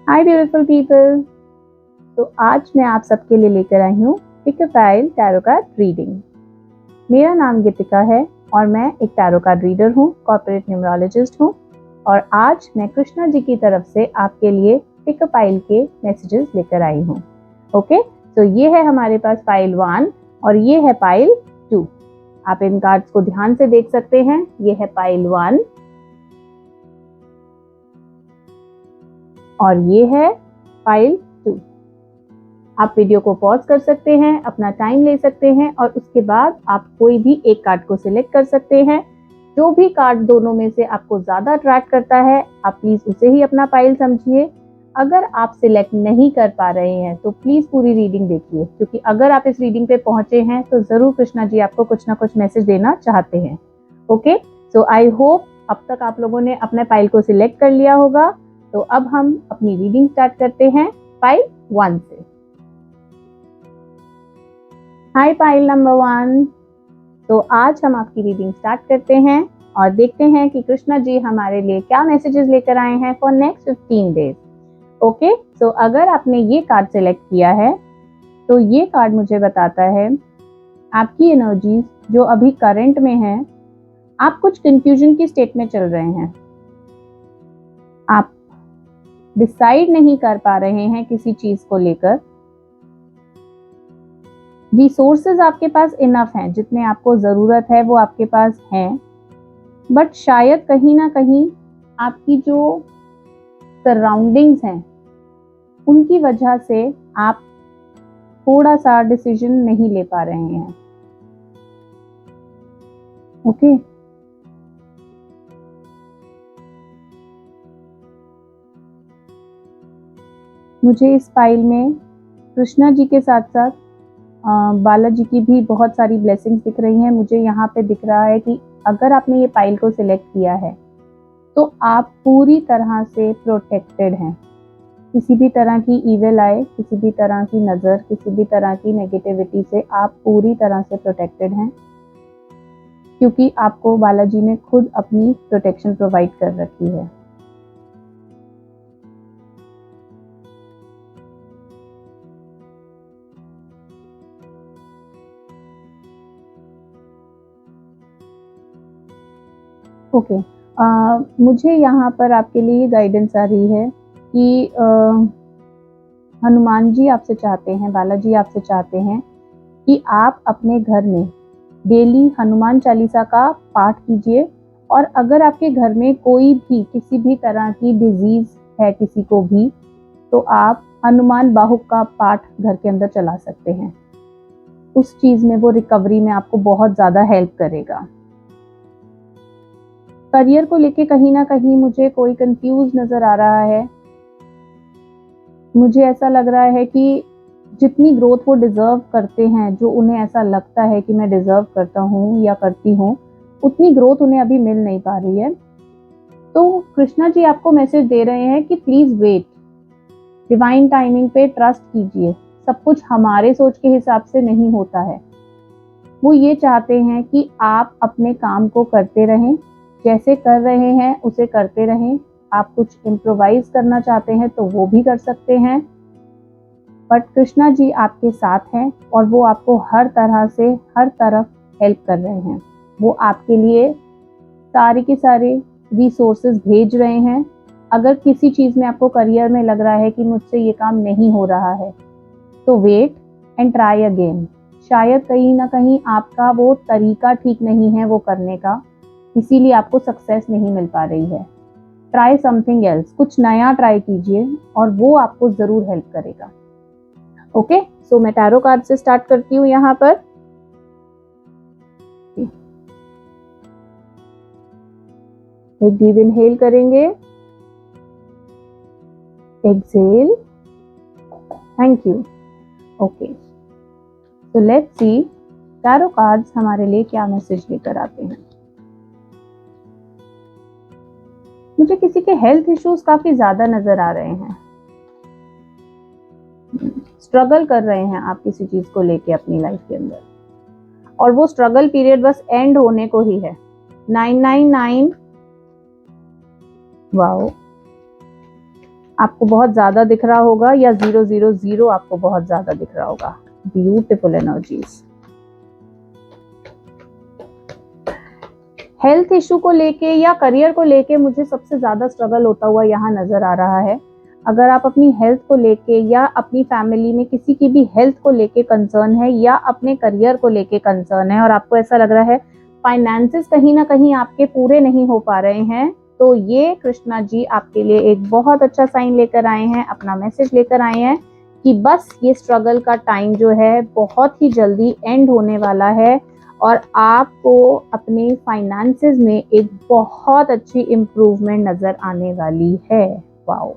हाय beautiful people. तो आज मैं आप सबके लिए लेकर आई हूँ pick a pile tarot card reading. मेरा नाम गीतिका है और मैं एक टैरो कार्ड रीडर हूँ, कॉर्पोरेट न्यूमरोलॉजिस्ट हूँ। और आज मैं कृष्णा जी की तरफ से आपके लिए पिक अ फाइल के मैसेजेस लेकर आई हूँ। ओके, तो ये है हमारे पास फाइल 1 और ये है फाइल 2। आप इन कार्ड्स को ध्यान से देख सकते हैं। ये है फाइल 1 और ये है फाइल 2। आप वीडियो को पॉज कर सकते हैं, अपना टाइम ले सकते हैं और उसके बाद आप कोई भी एक कार्ड को सिलेक्ट कर सकते हैं। जो भी कार्ड दोनों में से आपको ज़्यादा अट्रैक्ट करता है, आप प्लीज़ उसे ही अपना फाइल समझिए। अगर आप सिलेक्ट नहीं कर पा रहे हैं तो प्लीज़ पूरी रीडिंग देखिए, क्योंकि अगर आप इस रीडिंग पे पहुंचे हैं तो ज़रूर कृष्णा जी आपको कुछ ना कुछ मैसेज देना चाहते हैं। ओके, सो आई होप अब तक आप लोगों ने अपने फाइल को सिलेक्ट कर लिया होगा। तो अब हम अपनी रीडिंग स्टार्ट करते हैं फाइल 1 से। हाय फाइल नंबर 1। तो आज हम आपकी रीडिंग स्टार्ट करते हैं और देखते हैं कि कृष्णा जी हमारे लिए क्या मैसेजेस लेकर आए हैं फॉर नेक्स्ट 15 डेज। ओके, सो अगर आपने ये कार्ड सेलेक्ट किया है तो ये कार्ड मुझे बताता है आपकी एनर्जीज जो अभी करंट में है। आप कुछ कंफ्यूजन की स्टेट में चल रहे हैं। आप डिसाइड नहीं कर पा रहे हैं किसी चीज को लेकर। रिसोर्सेज आपके पास इनफ हैं, जितने आपको ज़रूरत है वो आपके पास हैं, बट शायद कहीं ना कहीं आपकी जो सराउंडिंग्स हैं उनकी वजह से आप थोड़ा सा डिसीजन नहीं ले पा रहे हैं। ओके, मुझे इस फाइल में कृष्णा जी के साथ साथ बालाजी की भी बहुत सारी ब्लेसिंग्स दिख रही हैं। मुझे यहाँ पे दिख रहा है कि अगर आपने ये फाइल को सिलेक्ट किया है तो आप पूरी तरह से प्रोटेक्टेड हैं। किसी भी तरह की ईविल आए, किसी भी तरह की नज़र, किसी भी तरह की नेगेटिविटी से आप पूरी तरह से प्रोटेक्टेड हैं, क्योंकि आपको बालाजी ने खुद अपनी प्रोटेक्शन प्रोवाइड कर रखी है। ओके, मुझे यहाँ पर आपके लिए गाइडेंस आ रही है कि हनुमान जी आपसे चाहते हैं, बालाजी आपसे चाहते हैं कि आप अपने घर में डेली हनुमान चालीसा का पाठ कीजिए। और अगर आपके घर में कोई भी किसी भी तरह की डिजीज है किसी को भी, तो आप हनुमान बाहुक का पाठ घर के अंदर चला सकते हैं। उस चीज में, वो रिकवरी में आपको बहुत ज़्यादा हेल्प करेगा। करियर को लेके कहीं ना कहीं मुझे कोई कंफ्यूज नज़र आ रहा है। मुझे ऐसा लग रहा है कि जितनी ग्रोथ वो डिज़र्व करते हैं, जो उन्हें ऐसा लगता है कि मैं डिज़र्व करता हूँ या करती हूँ, उतनी ग्रोथ उन्हें अभी मिल नहीं पा रही है। तो कृष्णा जी आपको मैसेज दे रहे हैं कि प्लीज़ वेट, डिवाइन टाइमिंग पे ट्रस्ट कीजिए। सब कुछ हमारे सोच के हिसाब से नहीं होता है। वो ये चाहते हैं कि आप अपने काम को करते रहें, जैसे कर रहे हैं उसे करते रहें। आप कुछ इम्प्रोवाइज करना चाहते हैं तो वो भी कर सकते हैं, बट कृष्णा जी आपके साथ हैं और वो आपको हर तरह से हर तरफ हेल्प कर रहे हैं। वो आपके लिए सारे के सारे रिसोर्सेज भेज रहे हैं। अगर किसी चीज़ में आपको करियर में लग रहा है कि मुझसे ये काम नहीं हो रहा है, तो वेट एंड ट्राई अगेन। शायद कहीं ना कहीं आपका वो तरीका ठीक नहीं है वो करने का, इसीलिए आपको सक्सेस नहीं मिल पा रही है। ट्राई समथिंग एल्स, कुछ नया ट्राई कीजिए और वो आपको ज़रूर हेल्प करेगा। ओके, सो मैं टैरो कार्ड से स्टार्ट करती हूँ यहाँ पर। एक डीप इनहेल करेंगे, एक्सहेल, थैंक यू। ओके, तो लेट्स सी टैरो कार्ड्स हमारे लिए क्या मैसेज लेकर आते हैं। मुझे किसी के हेल्थ इश्यूज काफी ज्यादा नजर आ रहे हैं। स्ट्रगल कर रहे हैं आप किसी चीज को लेके अपनी लाइफ के अंदर, और वो स्ट्रगल पीरियड बस एंड होने को ही है। 999, वाओ, आपको बहुत ज्यादा दिख रहा होगा या 000 आपको बहुत ज्यादा दिख रहा होगा। Beautiful energies. हेल्थ इशू को लेके या करियर को लेके मुझे सबसे ज्यादा स्ट्रगल होता हुआ यहाँ नजर आ रहा है। अगर आप अपनी हेल्थ को लेके या अपनी फैमिली में किसी की भी हेल्थ को लेके कंसर्न है या अपने करियर को लेके कंसर्न है और आपको ऐसा लग रहा है फाइनेंसेस कहीं ना कहीं आपके पूरे नहीं हो पा रहे हैं, तो ये कृष्णा जी आपके लिए एक बहुत अच्छा साइन लेकर आए हैं, अपना मैसेज लेकर आए हैं कि बस ये स्ट्रगल का टाइम जो है बहुत ही जल्दी एंड होने वाला है और आपको अपने फाइनेंसेस में एक बहुत अच्छी इम्प्रूवमेंट नजर आने वाली है। Wow,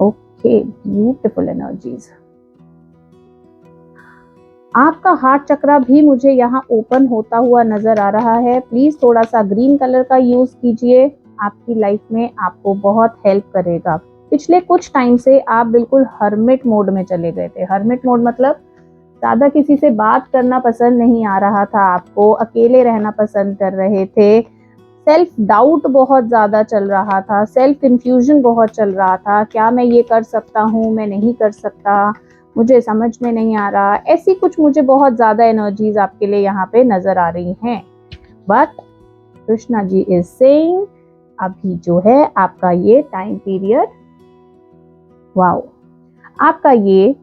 okay, beautiful energies. आपका हार्ट चक्रा भी मुझे यहाँ ओपन होता हुआ नजर आ रहा है। प्लीज थोड़ा सा ग्रीन कलर का यूज कीजिए, आपकी लाइफ में आपको बहुत हेल्प करेगा। पिछले कुछ टाइम से आप बिल्कुल हर्मिट मोड में चले गए थे। हर्मिट मोड मतलब ज्यादा किसी से बात करना पसंद नहीं आ रहा था, आपको अकेले रहना पसंद कर रहे थे, सेल्फ डाउट बहुत ज्यादा चल रहा था, सेल्फ कंफ्यूजन बहुत चल रहा था, क्या मैं ये कर सकता हूँ, मैं नहीं कर सकता, मुझे समझ में नहीं आ रहा, ऐसी कुछ मुझे बहुत ज्यादा एनर्जीज आपके लिए यहाँ पे नजर आ रही हैं। But Krishna ji is saying अभी जो है आपका ये टाइम पीरियड, वाओ, आपका ये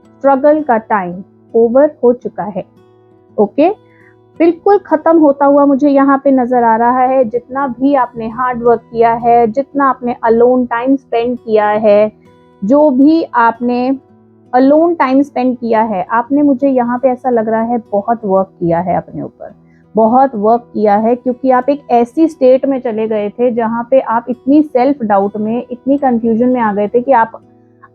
स्ट्रगल का टाइम ओवर हो चुका है। ओके, बिल्कुल खत्म होता हुआ मुझे यहाँ पे नजर आ रहा है। जितना भी आपने हार्ड वर्क किया है, जितना आपने अलोन टाइम स्पेंड किया है, जो भी आपने अलोन टाइम स्पेंड किया है, आपने, मुझे यहाँ पे ऐसा लग रहा है बहुत वर्क किया है अपने ऊपर, बहुत वर्क किया है, क्योंकि आप एक ऐसी स्टेट में चले गए थे जहाँ पे आप इतनी सेल्फ डाउट में, इतनी कंफ्यूजन में आ गए थे कि आप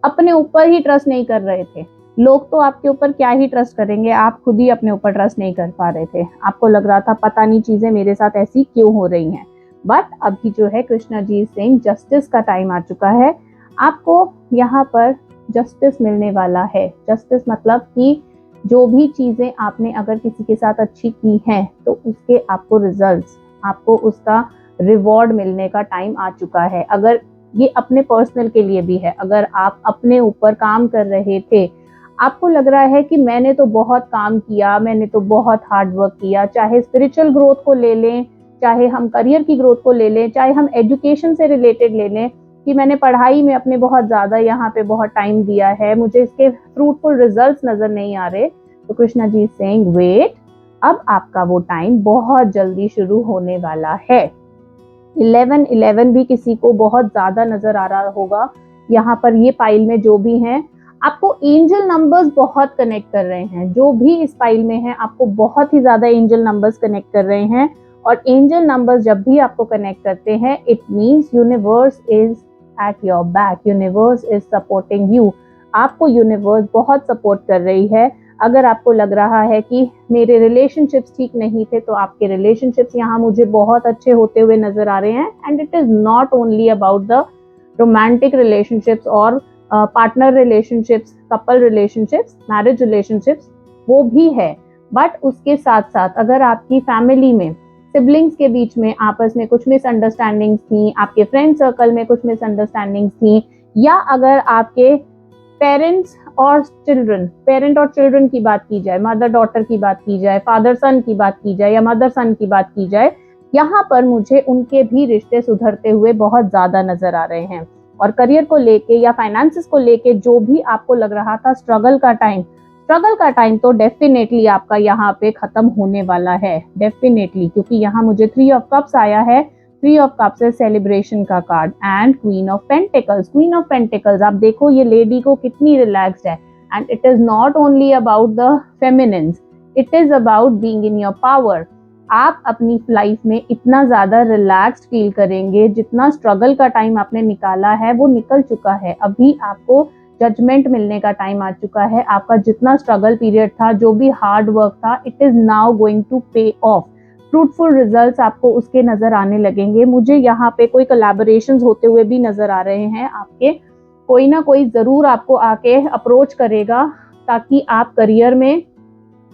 अपने ऊपर ही ट्रस्ट नहीं कर रहे थे। लोग तो आपके ऊपर क्या ही ट्रस्ट करेंगे, आप खुद ही अपने ऊपर ट्रस्ट नहीं कर पा रहे थे। आपको लग रहा था पता नहीं चीजें मेरे साथ ऐसी क्यों हो रही हैं। बट अभी जो है कृष्णा जी सिंह, जस्टिस का टाइम आ चुका है, आपको यहाँ पर जस्टिस मिलने वाला है। जस्टिस मतलब कि जो भी चीजें आपने अगर किसी के साथ अच्छी की हैं तो उसके आपको रिजल्ट्स, आपको उसका रिवॉर्ड मिलने का टाइम आ चुका है। अगर ये अपने पर्सनल के लिए भी है, अगर आप अपने ऊपर काम कर रहे थे, आपको लग रहा है कि मैंने तो बहुत काम किया, मैंने तो बहुत हार्ड वर्क किया, चाहे स्पिरिचुअल ग्रोथ को ले लें, चाहे हम करियर की ग्रोथ को ले लें, चाहे हम एजुकेशन से रिलेटेड ले लें, कि मैंने पढ़ाई में अपने बहुत ज़्यादा यहाँ पे बहुत टाइम दिया है, मुझे इसके फ्रूटफुल रिजल्ट्स नज़र नहीं आ रहे, तो कृष्णा जी सेइंग वेट, अब आपका वो टाइम बहुत जल्दी शुरू होने वाला है। 1111 भी किसी को बहुत ज़्यादा नज़र आ रहा होगा यहाँ पर। ये पाइल में जो भी हैं, आपको एंजल नंबर्स बहुत कनेक्ट कर रहे हैं। जो भी इस पाइल में है, आपको बहुत ही ज़्यादा एंजल नंबर्स कनेक्ट कर रहे हैं। और एंजल नंबर्स जब भी आपको कनेक्ट करते हैं, it means universe is at your back, universe is supporting you। आपको यूनिवर्स बहुत सपोर्ट कर रही है। अगर आपको लग रहा है कि मेरे रिलेशनशिप्स ठीक नहीं थे, तो आपके रिलेशनशिप्स यहाँ मुझे बहुत अच्छे होते हुए नजर आ रहे हैं। And it is not only about the romantic relationships और partner relationships, couple relationships, marriage relationships, वो भी है। बट उसके साथ साथ अगर आपकी फैमिली में, सिबलिंग्स के बीच में आपस में कुछ मिसअंडरस्टैंडिंग्स थी, आपके फ्रेंड सर्कल में कुछ मिसअंडरस्टैंडिंग्स थी, या अगर आपके पेरेंट्स और चिल्ड्रन, पेरेंट और चिल्ड्रन की बात की जाए, मदर डॉटर की बात की जाए, फादर सन की बात की जाए, या मदर सन की बात की जाए, यहाँ पर मुझे उनके भी रिश्ते सुधरते हुए बहुत ज्यादा नजर आ रहे हैं। और करियर को लेके या फाइनेंसेस को लेके जो भी आपको लग रहा था स्ट्रगल का टाइम तो डेफिनेटली आपका यहाँ पे खत्म होने वाला है, डेफिनेटली, क्योंकि यहाँ मुझे 3 ऑफ कप्स आया है। 3 ऑफ कप्स है सेलिब्रेशन का card, and queen of pentacles. Queen of pentacles, आप देखो ये लेडी को कितनी रिलैक्स्ड है। And it is not only about the feminines, it is about being in your power. आप अपनी लाइफ में इतना ज्यादा रिलैक्स्ड फील करेंगे, जितना स्ट्रगल का टाइम आपने निकाला है वो निकल चुका है। अभी आपको जजमेंट मिलने का टाइम आ चुका है। आपका जितना स्ट्रगल पीरियड था, जो भी हार्ड वर्क था, it is now going to pay off. Fruitful results आपको उसके नजर आने लगेंगे। मुझे यहाँ पे कोई कोलैबोरेशंस होते हुए भी नजर आ रहे हैं आपके। कोई ना कोई जरूर आपको आके अप्रोच करेगा ताकि आप करियर में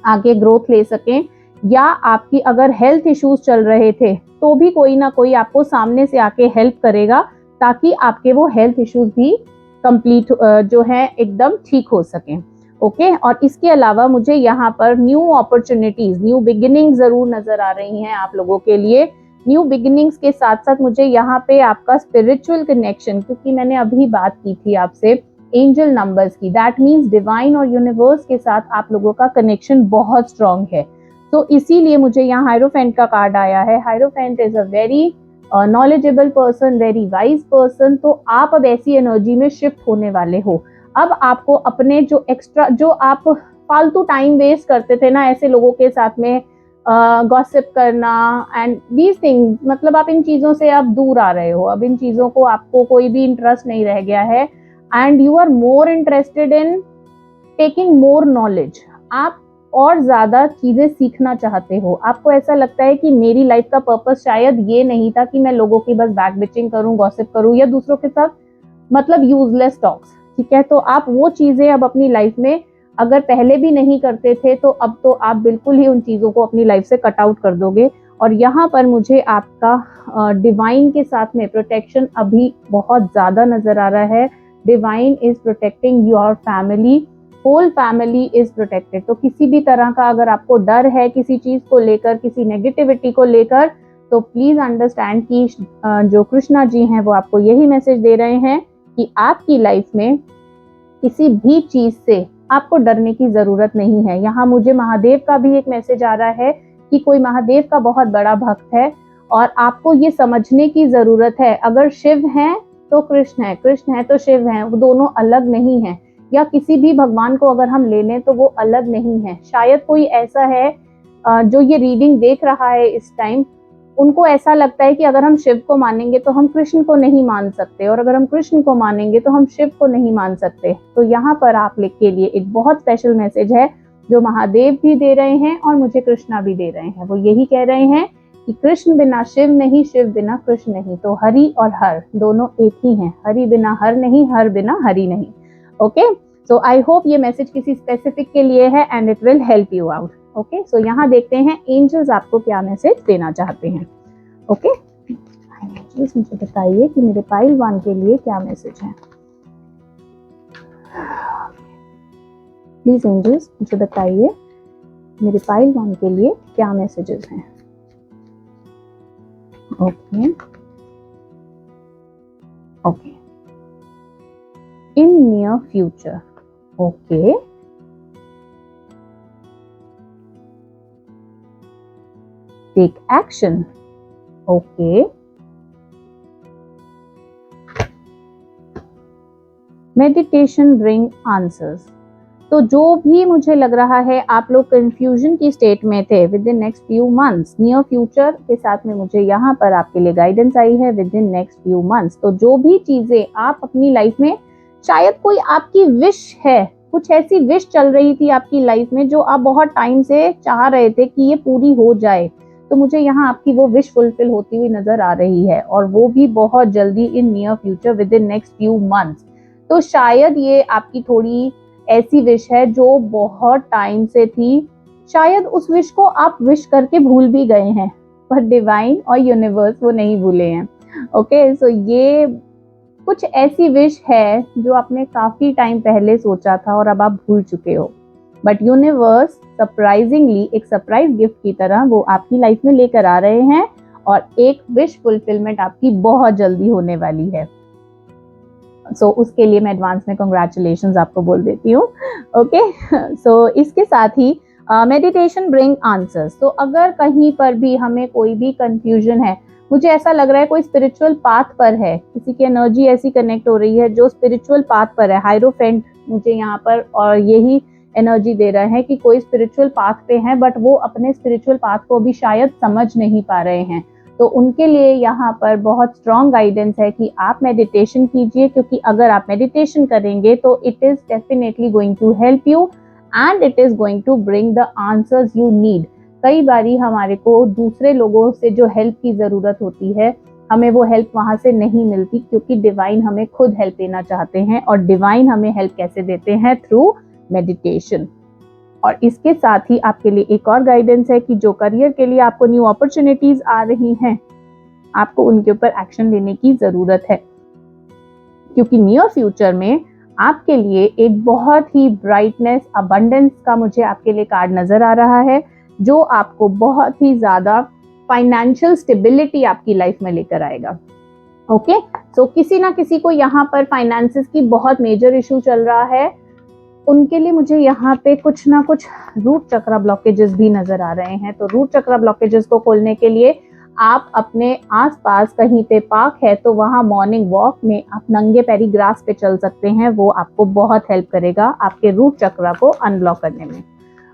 आगे ग्रोथ ले सकें, या आपकी अगर हेल्थ इश्यूज चल रहे थे तो भी कोई ना कोई आपको सामने से आके हेल्प करेगा ताकि आपके वो हेल्थ इश्यूज भी कंप्लीट जो है एकदम ठीक हो सकें। ओके, और इसके अलावा मुझे यहाँ पर न्यू अपॉर्चुनिटीज, न्यू बिगिनिंग जरूर नजर आ रही हैं आप लोगों के लिए। न्यू बिगिनिंग्स के साथ साथ मुझे यहाँ पे आपका स्पिरिचुअल कनेक्शन, क्योंकि मैंने अभी बात की थी आपसे एंजल नंबर्स की, दैट मीन्स डिवाइन और यूनिवर्स के साथ आप लोगों का कनेक्शन बहुत स्ट्रांग है। तो इसीलिए मुझे यहाँ हायरोफेंट का कार्ड आया है। Hierophant is a very knowledgeable person, very wise person. तो आप अब ऐसी एनर्जी में शिफ्ट होने वाले हो। अब आपको अपने जो एक्स्ट्रा, जो आप फालतू टाइम वेस्ट करते थे ना ऐसे लोगों के साथ में गॉसिप करना एंड दीज थिंग्स, मतलब आप इन चीज़ों से अब दूर आ रहे हो। अब इन चीज़ों को आपको कोई भी इंटरेस्ट नहीं रह गया है and you are more interested in taking more knowledge. आप और ज़्यादा चीज़ें सीखना चाहते हो। आपको ऐसा लगता है कि मेरी लाइफ का पर्पस शायद ये नहीं था कि मैं लोगों की बस बैक बिचिंग करूँ, गॉसिप करूँ या दूसरों के साथ मतलब यूजलेस टॉक्स, ठीक है। तो आप वो चीज़ें अब अपनी लाइफ में अगर पहले भी नहीं करते थे तो अब तो आप बिल्कुल ही उन चीज़ों को अपनी लाइफ से कट आउट कर दोगे। और यहाँ पर मुझे आपका डिवाइन के साथ में प्रोटेक्शन अभी बहुत ज़्यादा नज़र आ रहा है। Divine is protecting your family, whole family is protected. तो किसी भी तरह का अगर आपको डर है किसी चीज़ को लेकर, किसी नेगेटिविटी को लेकर, तो प्लीज़ अंडरस्टैंड कि जो कृष्णा जी हैं वो आपको यही मैसेज दे रहे हैं कि आपकी लाइफ में किसी भी चीज़ से आपको डरने की ज़रूरत नहीं है। यहाँ मुझे महादेव का भी एक मैसेज आ रहा है कि कोई महादेव का बहुत बड़ा भक्त है और आपको ये समझने की ज़रूरत है, अगर शिव हैं तो कृष्ण है, कृष्ण है तो शिव हैं, वो दोनों अलग नहीं हैं। या किसी भी भगवान को अगर हम ले लें तो वो अलग नहीं है। शायद कोई ऐसा है जो ये रीडिंग देख रहा है इस टाइम, उनको ऐसा लगता है कि अगर हम शिव को मानेंगे तो हम कृष्ण को नहीं मान सकते, और अगर हम कृष्ण को मानेंगे तो हम शिव को नहीं मान सकते। तो यहाँ पर आप लोग के लिए एक बहुत स्पेशल मैसेज है जो महादेव भी दे रहे हैं और मुझे कृष्णा भी दे रहे हैं। वो यही कह रहे हैं कि कृष्ण बिना शिव नहीं, शिव बिना कृष्ण नहीं। तो हरि और हर दोनों एक ही हैं। हरि बिना हर नहीं, हर बिना हरि नहीं। ओके, सो आई होप ये मैसेज किसी स्पेसिफिक के लिए है and it will help you out. Okay, so यहाँ देखते हैं एंजल्स आपको क्या मैसेज देना चाहते हैं। ओके, एंजल्स मुझे बताइए कि मेरे पाइल 1 के लिए क्या मैसेज है। प्लीज एंजल्स मुझे बताइए मेरे पाइल 1 के लिए क्या मैसेजेस हैं। Okay okay, in near future. Okay, take action. Okay. Meditation bring answers. तो जो भी मुझे लग रहा है आप लोग कंफ्यूजन की स्टेट में थे with in next few months, near future के साथ में मुझे यहाँ पर आपके लिए गाइडेंस आई है with in next few months. तो जो भी चीजें आप अपनी लाइफ में, शायद कोई आपकी विश है, कुछ ऐसी विश चल रही थी आपकी लाइफ में जो आप बहुत टाइम से चाह रहे थे कि ये पूरी हो जाए, तो मुझे यहाँ आपकी वो विश फुलफिल होती हुई नजर आ रही है, और वो भी बहुत जल्दी in near future with in next few months. तो शायद ये आपकी थोड़ी ऐसी विश है जो बहुत टाइम से थी, शायद उस विश को आप विश करके भूल भी गए हैं, पर डिवाइन और यूनिवर्स वो नहीं भूले हैं। ओके, सो ये कुछ ऐसी विश है जो आपने काफी टाइम पहले सोचा था और अब आप भूल चुके हो, बट यूनिवर्स सरप्राइजिंगली एक सरप्राइज गिफ्ट की तरह वो आपकी लाइफ में लेकर आ रहे हैं, और एक विश फुलफिलमेंट आपकी बहुत जल्दी होने वाली है। सो उसके लिए मैं एडवांस में कंग्रेचुलेशंस आपको बोल देती हूँ। ओके, सो इसके साथ ही मेडिटेशन ब्रिंग आंसर्स। तो अगर कहीं पर भी हमें कोई भी कंफ्यूजन है, मुझे ऐसा लग रहा है कोई स्पिरिचुअल पाथ पर है, किसी की एनर्जी ऐसी कनेक्ट हो रही है जो स्पिरिचुअल पाथ पर है, हायरोफेंट मुझे यहाँ पर और यही एनर्जी दे रहा है कि कोई स्पिरिचुअल पाथ पे है बट वो अपने स्पिरिचुअल पाथ को भी शायद समझ नहीं पा रहे हैं, तो उनके लिए यहाँ पर बहुत स्ट्रॉन्ग गाइडेंस है कि आप मेडिटेशन कीजिए, क्योंकि अगर आप मेडिटेशन करेंगे तो it is definitely going to help you and it is going to bring the answers you need. कई बारी हमारे को दूसरे लोगों से जो हेल्प की ज़रूरत होती है, हमें वो हेल्प वहाँ से नहीं मिलती, क्योंकि डिवाइन हमें खुद हेल्प देना चाहते हैं, और डिवाइन हमें हेल्प कैसे देते हैं? Through meditation. और इसके साथ ही आपके लिए एक और गाइडेंस है कि जो करियर के लिए आपको न्यू अपॉर्चुनिटीज आ रही हैं, आपको उनके ऊपर एक्शन लेने की ज़रूरत है। क्योंकि नियर फ्यूचर में आपके लिए एक बहुत ही ब्राइटनेस, अबंडेंस का मुझे आपके लिए कार्ड नजर आ रहा है, जो आपको बहुत ही ज्यादा फाइनेंशियल स्टेबिलिटी आपकी लाइफ में लेकर आएगा। ओके, सो किसी ना किसी को यहाँ पर फाइनेंसेस की बहुत मेजर इशू चल रहा है, उनके लिए मुझे यहाँ पे कुछ ना कुछ रूट चक्रा ब्लॉकेजेस भी नजर आ रहे हैं। तो रूट चक्रा ब्लॉकेजेस को खोलने के लिए आप अपने आसपास कहीं पे पार्क है तो वहाँ मॉर्निंग वॉक में आप नंगे पैरी ग्रास पे चल सकते हैं, वो आपको बहुत हेल्प करेगा आपके रूट चक्रा को अनब्लॉक करने में।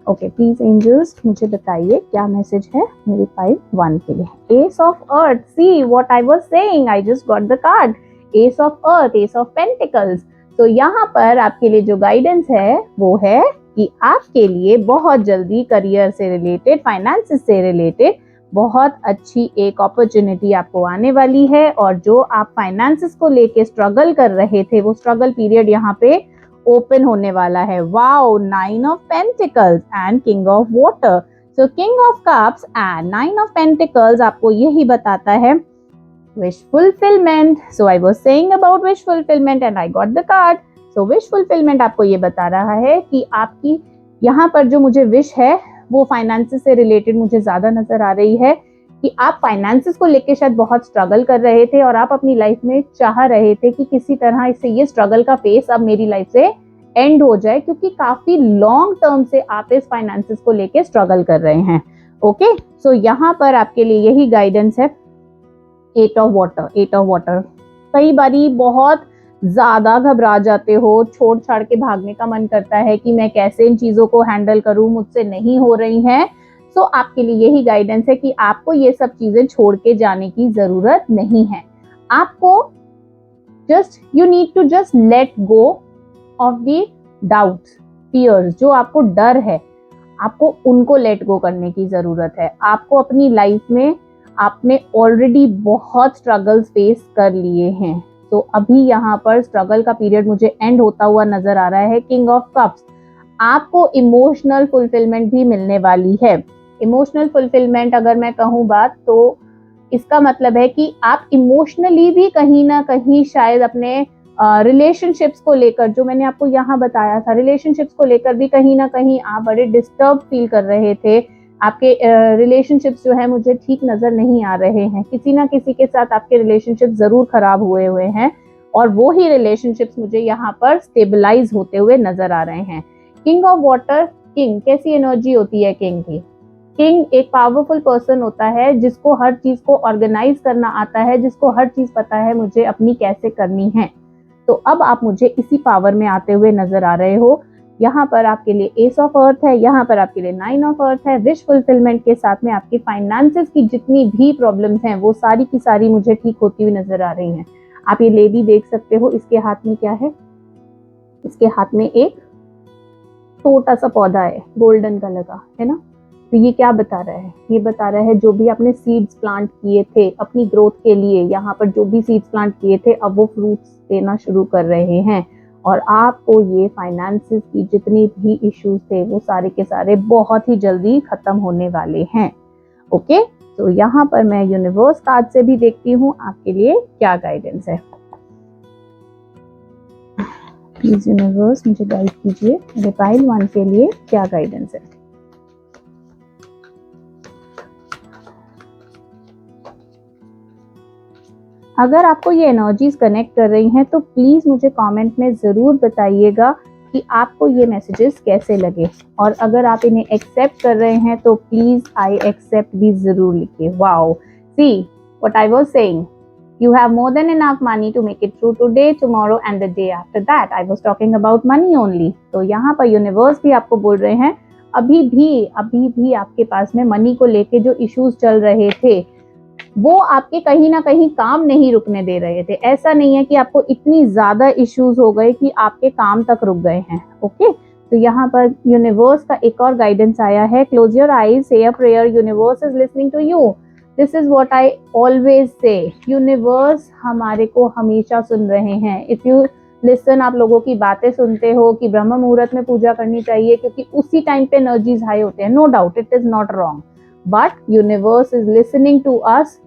ओके, प्लीज एंजल्स मुझे बताइए क्या मैसेज है मेरी 5-1 के लिए। S of earth, see what I was saying, I just got the card S of earth, S of pentacles. तो यहाँ पर आपके लिए जो गाइडेंस है वो है कि आपके लिए बहुत जल्दी करियर से रिलेटेड, फाइनेंस से रिलेटेड बहुत अच्छी एक अपॉर्चुनिटी आपको आने वाली है, और जो आप फाइनेंसेस को लेके स्ट्रगल कर रहे थे वो स्ट्रगल पीरियड यहाँ पे ओपन होने वाला है। Wow, 9 of pentacles and king of water. So king of cups and 9 of pentacles आपको यही बताता है wish fulfillment. So I was saying about wish fulfillment and I got the card. So wish fulfillment आपको ये बता रहा है कि आपकी यहाँ पर जो मुझे विश है वो फाइनेंसेस से रिलेटेड मुझे ज्यादा नजर आ रही है, कि आप फाइनेंसेस को लेके शायद बहुत स्ट्रगल कर रहे थे और आप अपनी लाइफ में चाह रहे थे कि किसी तरह इससे ये स्ट्रगल का फेस अब मेरी लाइफ से एंड हो जाए, क्योंकि काफी लॉन्ग टर्म से आप इस फाइनेंसेस को लेके स्ट्रगल कर रहे हैं। ओके, सो यहाँ पर आपके लिए यही गाइडेंस है। 8 ऑफ वाटर, 8 ऑफ वाटर। कई बारी बहुत ज्यादा घबरा जाते हो, छोड़ छाड़ के भागने का मन करता है कि मैं कैसे इन चीजों को हैंडल करूं, मुझसे नहीं हो रही हैं। सो आपके लिए यही गाइडेंस है कि आपको ये सब चीजें छोड़ के जाने की जरूरत नहीं है। आपको you need to just let go of the doubts, fears, जो आपको डर है आपको उनको लेट गो करने की जरूरत है। आपको अपनी लाइफ में आपने ऑलरेडी बहुत स्ट्रगल्स फेस कर लिए हैं, तो अभी यहाँ पर स्ट्रगल का पीरियड मुझे एंड होता हुआ नजर आ रहा है। किंग ऑफ कप्स, आपको इमोशनल फुलफिलमेंट भी मिलने वाली है। इमोशनल फुलफिलमेंट अगर मैं कहूँ बात, तो इसका मतलब है कि आप इमोशनली भी कहीं ना कहीं शायद अपने रिलेशनशिप्स को लेकर, जो मैंने आपको यहाँ बताया था, रिलेशनशिप्स को लेकर भी कहीं ना कहीं आप बड़े डिस्टर्ब फील कर रहे थे। आपके रिलेशनशिप्स जो है मुझे ठीक नजर नहीं आ रहे हैं, किसी ना किसी के साथ आपके रिलेशनशिप जरूर खराब हुए हैं, और वो ही रिलेशनशिप्स मुझे यहाँ पर स्टेबलाइज होते हुए नजर आ रहे हैं। किंग ऑफ वाटर, किंग कैसी एनर्जी होती है किंग की? किंग एक पावरफुल पर्सन होता है जिसको हर चीज को ऑर्गेनाइज करना आता है, जिसको हर चीज पता है मुझे अपनी कैसे करनी है। तो अब आप मुझे इसी पावर में आते हुए नजर आ रहे हो। यहाँ पर आपके लिए एस ऑफ अर्थ है, यहाँ पर आपके लिए 9 ऑफ अर्थ है। विश फुलफिलमेंट के साथ में आपकी फाइनेंसेस की जितनी भी प्रॉब्लम्स हैं वो सारी की सारी मुझे ठीक होती हुई नजर आ रही हैं। आप ये लेडी देख सकते हो, इसके हाथ में क्या है? इसके हाथ में एक छोटा सा पौधा है गोल्डन कलर का, है ना? तो ये क्या बता रहा है? ये बता रहा है जो भी आपने सीड्स प्लांट किए थे अपनी ग्रोथ के लिए, यहाँ पर जो भी सीड्स प्लांट किए थे अब वो फ्रूट्स देना शुरू कर रहे हैं, और आपको ये फाइनेंसेस की जितनी भी इश्यूज थे वो सारे के सारे बहुत ही जल्दी खत्म होने वाले हैं। ओके, तो यहाँ पर मैं यूनिवर्स कार्ड से भी देखती हूँ आपके लिए क्या गाइडेंस है। प्लीज यूनिवर्स मुझे गाइड कीजिए, मेरे पाइल 1 के लिए क्या गाइडेंस है। अगर आपको ये एनर्जीज कनेक्ट कर रही हैं तो प्लीज मुझे कमेंट में जरूर बताइएगा कि आपको ये मैसेजेस कैसे लगे, और अगर आप इन्हें एक्सेप्ट कर रहे हैं तो प्लीज आई एक्सेप्ट भी जरूर लिखिए। Wow, see what I was saying, you have more than enough money to make it through today, tomorrow and the day after that. I was talking about money only. तो यहाँ पर universe भी आपको बोल रहे हैं अभी भी आपके पास में मनी को लेके जो इश्यूज चल रहे थे वो आपके कहीं ना कहीं काम नहीं रुकने दे रहे थे। ऐसा नहीं है कि आपको इतनी ज्यादा इश्यूज हो गए कि आपके काम तक रुक गए हैं। ओके, तो यहाँ पर यूनिवर्स का एक और गाइडेंस आया है। Close your eyes, say a prayer, universe is listening to you. This is what I always say, universe हमारे को हमेशा सुन रहे हैं। इफ यू लिसन, आप लोगों की बातें सुनते हो कि ब्रह्म मुहूर्त में पूजा करनी चाहिए क्योंकि उसी टाइम पे एनर्जीज हाई होते हैं। No doubt, it is not wrong, but universe is listening to us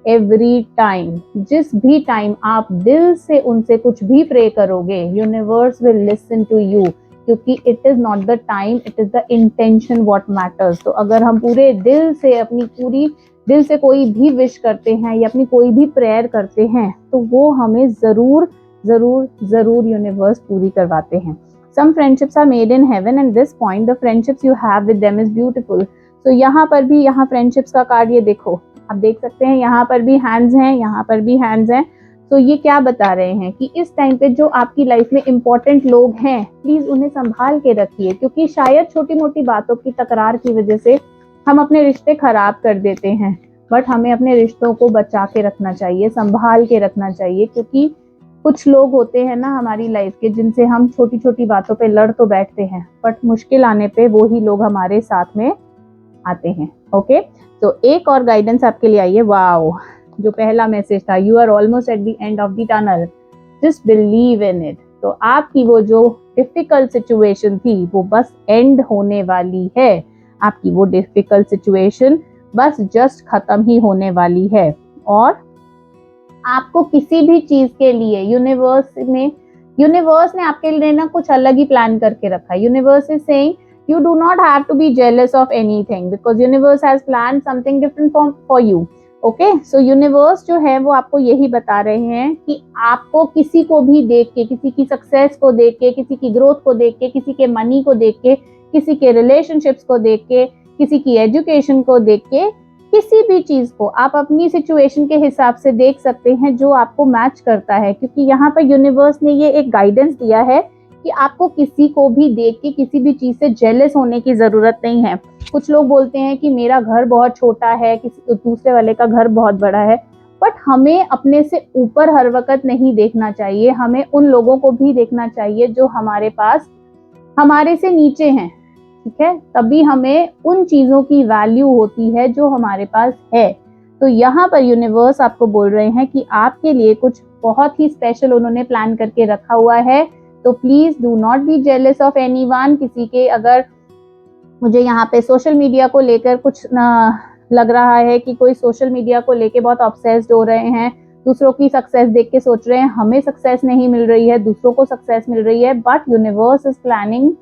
every time, जिस भी टाइम आप दिल से उनसे कुछ भी प्रे करोगे, universe will listen to you, क्योंकि it is not the time, it is the intention what matters. तो अगर हम पूरे दिल से, अपनी पूरी दिल से कोई भी विश करते हैं या अपनी कोई भी प्रेयर करते हैं, तो वो हमें जरूर जरूर जरूर यूनिवर्स पूरी करवाते हैं। Some friendships are made in heaven and this point the friendships you have with them is beautiful. तो यहाँ पर भी, यहाँ फ्रेंडशिप्स का कार्ड ये देखो, आप देख सकते हैं यहाँ पर भी हैंड्स हैं, यहाँ पर भी हैंड्स हैं। तो ये क्या बता रहे हैं कि इस टाइम पे जो आपकी लाइफ में इम्पोर्टेंट लोग हैं, प्लीज उन्हें संभाल के रखिए, क्योंकि शायद छोटी मोटी बातों की तकरार की वजह से हम अपने रिश्ते खराब कर देते हैं, बट हमें अपने रिश्तों को बचा के रखना चाहिए, संभाल के रखना चाहिए, क्योंकि कुछ लोग होते हैं ना हमारी लाइफ के, जिनसे हम छोटी छोटी बातों पे लड़ तो बैठते हैं, बट मुश्किल आने पे वो ही लोग हमारे साथ में आते हैं। ओके, तो एक और गाइडेंस आपके लिए आई है। वाओ, जो पहला मैसेज था, you are almost at the end of the tunnel, just believe in it. तो आपकी वो जो डिफिकल्ट सिचुएशन थी वो बस एंड होने वाली है, आपकी वो डिफिकल्ट सिचुएशन बस जस्ट खत्म ही होने वाली है। और आपको किसी भी चीज के लिए यूनिवर्स ने आपके लिए ना कुछ अलग ही प्लान करके रखा है। Universe is saying you do not have to be jealous of anything because universe has planned something different for you. Okay, so universe जो है वो आपको यही बता रहे हैं कि आपको किसी को भी देख के, किसी की सक्सेस को देख के, किसी की ग्रोथ को देख के, किसी के मनी को देख के, किसी के रिलेशनशिप्स को देख के, किसी की एजुकेशन को देख के, किसी भी चीज को आप अपनी सिचुएशन के हिसाब से देख सकते हैं जो आपको मैच करता है, क्योंकि यहाँ पर यूनिवर्स ने ये एक गाइडेंस दिया है कि आपको किसी को भी देख के किसी भी चीज से जेलस होने की जरूरत नहीं है। कुछ लोग बोलते हैं कि मेरा घर बहुत छोटा है, किसी दूसरे वाले का घर बहुत बड़ा है, बट हमें अपने से ऊपर हर वक्त नहीं देखना चाहिए, हमें उन लोगों को भी देखना चाहिए जो हमारे पास, हमारे से नीचे हैं, ठीक है, तभी हमें उन चीजों की वैल्यू होती है जो हमारे पास है। तो यहाँ पर यूनिवर्स आपको बोल रहे हैं कि आपके लिए कुछ बहुत ही स्पेशल उन्होंने प्लान करके रखा हुआ है। तो please do not be jealous of anyone. किसी के, अगर मुझे यहाँ पे सोशल मीडिया को लेकर कुछ लग रहा है कि कोई सोशल मीडिया को लेकर बहुत ऑब्सेस्ड हो रहे हैं, दूसरों की सक्सेस देख के सोच रहे हैं हमें सक्सेस नहीं मिल रही है, दूसरों को सक्सेस मिल रही है, but universe is planning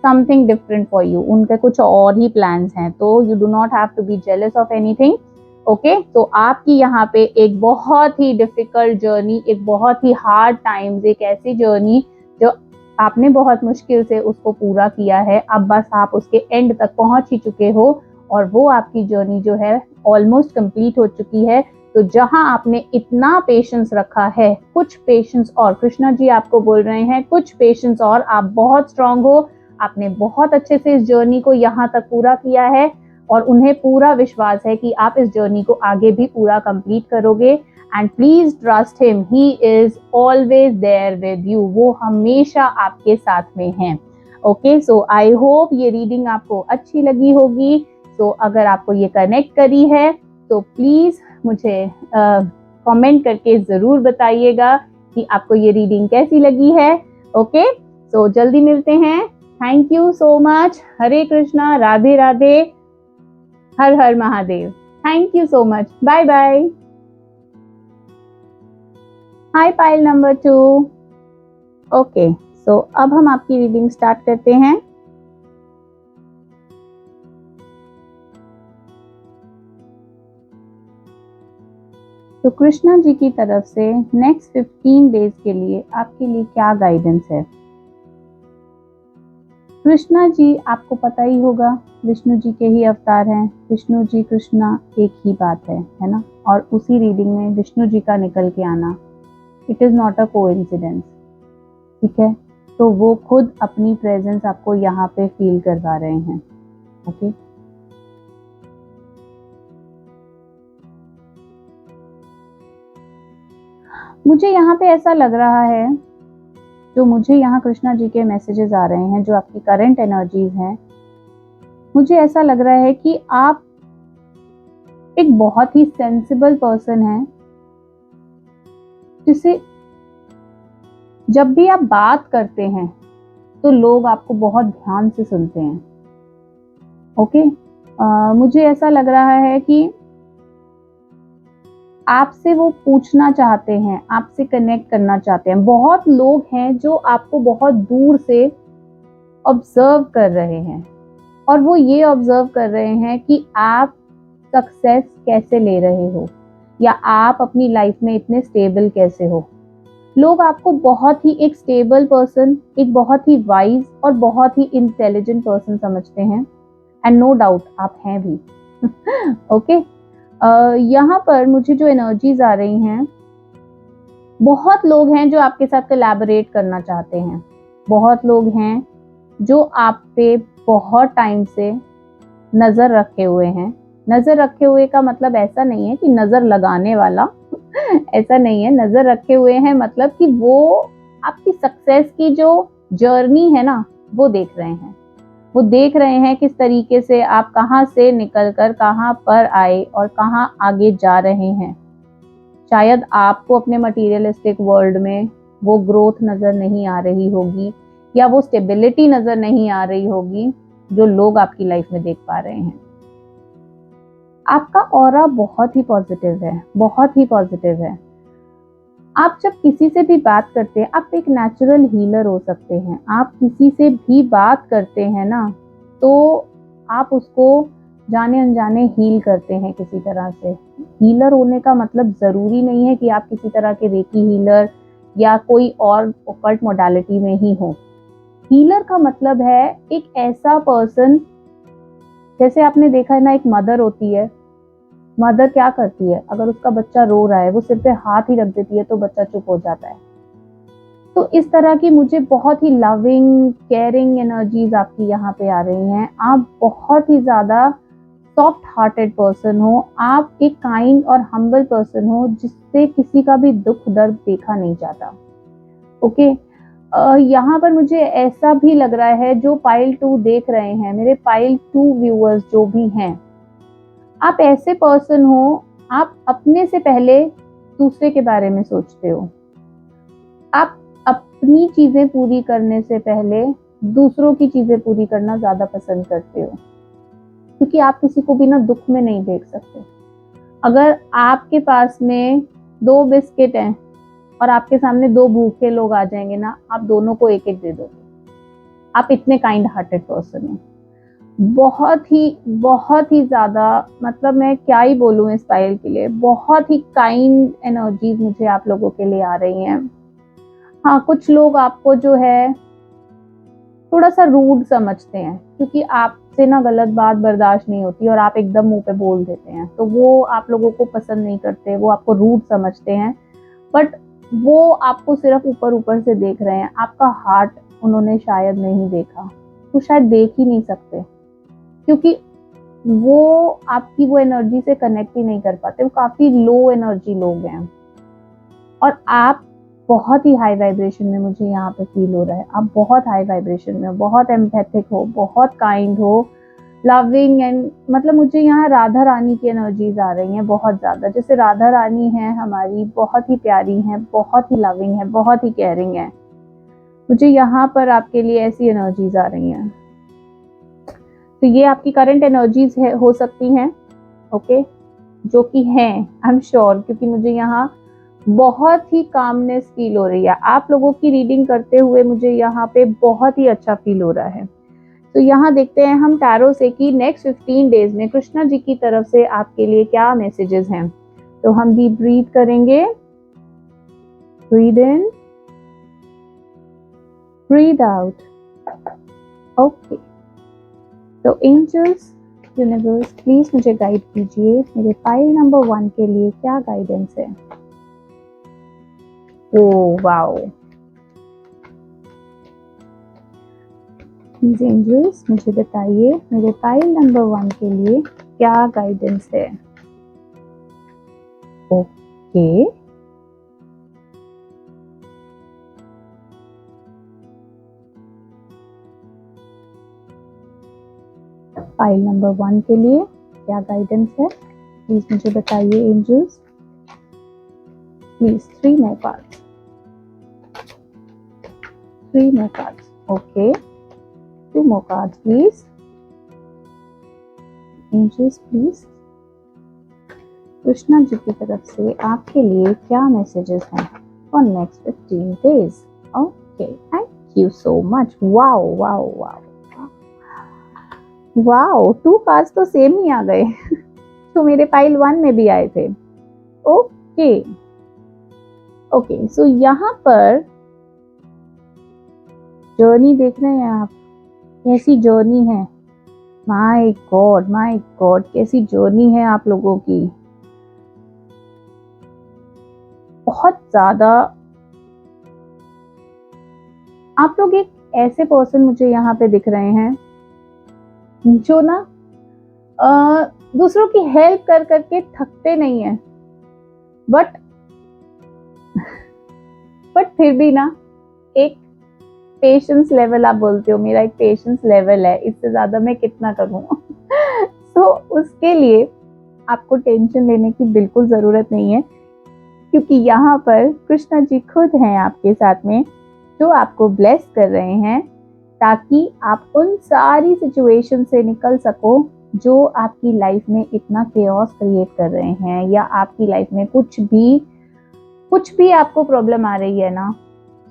something different for you. उनके कुछ और ही प्लान्स हैं, तो you do not have to be jealous of anything. Okay, तो आपकी यहाँ पे एक बहुत ही डिफिकल्ट जर्नी, एक बहुत ही हार्ड टाइम्स, एक ऐसी जर्नी जो आपने बहुत मुश्किल से उसको पूरा किया है, अब बस आप उसके एंड तक पहुंच ही चुके हो और वो आपकी जर्नी जो है ऑलमोस्ट कंप्लीट हो चुकी है। तो जहां आपने इतना पेशेंस रखा है, कुछ पेशेंस और, कृष्णा जी आपको बोल रहे हैं कुछ पेशेंस और, आप बहुत स्ट्रांग हो, आपने बहुत अच्छे से इस जर्नी को यहाँ तक पूरा किया है और उन्हें पूरा विश्वास है कि आप इस जर्नी को आगे भी पूरा कंप्लीट करोगे। And please trust him, he is always there with you, वो हमेशा आपके साथ में हैं। ओके, सो आई होप ये रीडिंग आपको अच्छी लगी होगी। तो अगर आपको ये कनेक्ट करी है तो प्लीज मुझे कमेंट करके जरूर बताइएगा कि आपको ये रीडिंग कैसी लगी है। ओके, सो जल्दी मिलते हैं। Thank you so much. Hare Krishna, Radhe Radhe, Har Har Mahadev. Thank you so much, bye bye. Hi pile number 2। Okay, so अब हम आपकी रीडिंग स्टार्ट करते हैं। तो कृष्णा जी की तरफ से नेक्स्ट 15 डेज के लिए आपके लिए क्या गाइडेंस है। कृष्णा जी, आपको पता ही होगा, विष्णु जी के ही अवतार हैं। विष्णु जी कृष्णा एक ही बात है ना। और उसी रीडिंग में विष्णु जी का निकल के आना, it is not a coincidence, ठीक है। तो वो खुद अपनी प्रेजेंस आपको यहाँ पे फील करवा रहे हैं। ओके, मुझे यहाँ पे ऐसा लग रहा है, जो मुझे यहाँ कृष्णा जी के मैसेजेस आ रहे हैं, जो आपकी करंट एनर्जीज हैं, मुझे ऐसा लग रहा है कि आप एक बहुत ही सेंसिबल पर्सन हैं, जिसे जब भी आप बात करते हैं तो लोग आपको बहुत ध्यान से सुनते हैं। ओके, मुझे ऐसा लग रहा है कि आपसे वो पूछना चाहते हैं, आपसे कनेक्ट करना चाहते हैं। बहुत लोग हैं जो आपको बहुत दूर से ऑब्जर्व कर रहे हैं और वो ये ऑब्जर्व कर रहे हैं कि आप सक्सेस कैसे ले रहे हो या आप अपनी लाइफ में इतने स्टेबल कैसे हो। लोग आपको बहुत ही एक स्टेबल पर्सन, एक बहुत ही वाइज और बहुत ही इंटेलिजेंट पर्सन समझते हैं, एंड नो डाउट आप हैं भी। ओके यहाँ पर मुझे जो एनर्जीज आ रही हैं, बहुत लोग हैं जो आपके साथ कोलैबोरेट करना चाहते हैं, बहुत लोग हैं जो आप पे बहुत टाइम से नजर रखे हुए हैं। नजर रखे हुए का मतलब ऐसा नहीं है कि नजर लगाने वाला ऐसा नहीं है। नजर रखे हुए हैं मतलब कि वो आपकी सक्सेस की जो जर्नी है ना, वो देख रहे हैं। वो देख रहे हैं किस तरीके से आप कहाँ से निकलकर कहाँ पर आए और कहाँ आगे जा रहे हैं। शायद आपको अपने मटीरियलिस्टिक वर्ल्ड में वो ग्रोथ नजर नहीं आ रही होगी या वो स्टेबिलिटी नजर नहीं आ रही होगी जो लोग आपकी लाइफ में देख पा रहे हैं। आपका ऑरा बहुत ही पॉजिटिव है, बहुत ही पॉजिटिव है। आप जब किसी से भी बात करते हैं, आप एक नेचुरल हीलर हो सकते हैं। आप किसी से भी बात करते हैं ना, तो आप उसको जाने अनजाने हील करते हैं किसी तरह से। हीलर होने का मतलब ज़रूरी नहीं है कि आप किसी तरह के रेकी हीलर या कोई और ऑकल्ट मोडालिटी में ही हो। हीलर का मतलब है एक ऐसा पर्सन, जैसे आपने देखा है ना, एक मदर होती है। मदर क्या करती है, अगर उसका बच्चा रो रहा है वो सिर पे हाथ ही रख देती है तो बच्चा चुप हो जाता है। तो इस तरह की मुझे बहुत ही लविंग केयरिंग एनर्जीज आपकी यहाँ पे आ रही हैं। आप बहुत ही ज़्यादा सॉफ्ट हार्टेड पर्सन हो, आप एक काइंड और हम्बल पर्सन हो जिससे किसी का भी दुख दर्द देखा नहीं जाता। ओके यहाँ पर मुझे ऐसा भी लग रहा है, जो पाइल 2 देख रहे हैं, मेरे पाइल 2 व्यूअर्स जो भी हैं, आप ऐसे पर्सन हो, आप अपने से पहले दूसरे के बारे में सोचते हो। आप अपनी चीजें पूरी करने से पहले दूसरों की चीजें पूरी करना ज्यादा पसंद करते हो, क्योंकि आप किसी को बिना दुख में नहीं देख सकते। अगर आपके पास में 2 बिस्किट हैं और आपके सामने 2 भूखे लोग आ जाएंगे ना, आप दोनों को एक एक दे दोगे। आप इतने काइंड हार्टेड पर्सन हो, बहुत ही ज्यादा, मतलब मैं क्या ही बोलूं इस पायल के लिए। बहुत ही काइंड एनर्जीज मुझे आप लोगों के लिए आ रही हैं। हाँ, कुछ लोग आपको जो है थोड़ा सा रूड समझते हैं, क्योंकि आपसे ना गलत बात बर्दाश्त नहीं होती और आप एकदम मुंह पे बोल देते हैं, तो वो आप लोगों को पसंद नहीं करते, वो आपको रूड समझते हैं। बट वो आपको सिर्फ ऊपर ऊपर से देख रहे हैं, आपका हार्ट उन्होंने शायद नहीं देखा, वो शायद देख ही नहीं सकते, क्योंकि वो आपकी वो एनर्जी से कनेक्ट ही नहीं कर पाते। वो काफी लो एनर्जी लोग हैं और आप बहुत ही हाई वाइब्रेशन में मुझे यहाँ पे फील हो रहा है। आप बहुत हाई वाइब्रेशन में हो, बहुत एम्पैथिक हो, बहुत काइंड हो, लविंग एंड मतलब मुझे यहाँ राधा रानी की एनर्जीज आ रही हैं बहुत ज़्यादा। जैसे राधा रानी है हमारी, बहुत ही प्यारी हैं, बहुत ही लविंग है, बहुत ही केयरिंग है। मुझे यहाँ पर आपके लिए ऐसी एनर्जीज आ रही हैं। तो ये आपकी करंट एनर्जीज हो सकती हैं, ओके, जो कि हैं, आई एम श्योर, क्योंकि मुझे यहाँ बहुत ही कामनेस फील हो रही है। आप लोगों की रीडिंग करते हुए मुझे यहाँ पे बहुत ही अच्छा फील हो रहा है। तो यहाँ देखते हैं हम टैरो से कि नेक्स्ट 15 डेज में कृष्णा जी की तरफ से आपके लिए क्या मैसेजेस हैं। तो हम डीप ब्रीथ करेंगे, ब्रीथ इन, ब्रीथ आउट। ओके, तो एंजल्स, यूनिवर्स, प्लीज मुझे गाइड कीजिए, मेरे पाइल नंबर 1 के लिए क्या गाइडेंस है। ओह वाओ, प्लीज एंजल्स मुझे बताइए मेरे पाइल नंबर 1 के लिए क्या गाइडेंस है। ओके, पाइल नंबर 1 के लिए क्या गाइडेंस है, प्लीज मुझे बताइए angels. Please 3 more cards, 3 more cards. Okay, 2 more cards please. Angels please. Krishna ji की तरफ से आपके लिए क्या मैसेजेस हैं for next 15 days? Okay, thank you so much. Wow wow wow wow, 2 cards तो सेम ही आ गए तो मेरे पाइल 1 में भी आए थे। ओके ओके, सो यहाँ पर जर्नी देख रहे हैं आप, कैसी जर्नी है। माय गॉड, कैसी जर्नी है आप लोगों की। बहुत ज्यादा आप लोग एक ऐसे पर्सन मुझे यहाँ पे दिख रहे हैं जो ना दूसरों की हेल्प कर करके थकते नहीं है, बट फिर भी ना एक पेशेंस लेवल, आप बोलते हो मेरा एक पेशेंस लेवल है, इससे ज्यादा मैं कितना करूँ तो उसके लिए आपको टेंशन लेने की बिल्कुल जरूरत नहीं है, क्योंकि यहाँ पर कृष्णा जी खुद हैं आपके साथ में, जो आपको ब्लेस कर रहे हैं ताकि आप उन सारी सिचुएशन से निकल सको जो आपकी लाइफ में इतना केओस क्रिएट कर रहे हैं, या आपकी लाइफ में कुछ भी आपको प्रॉब्लम आ रही है ना,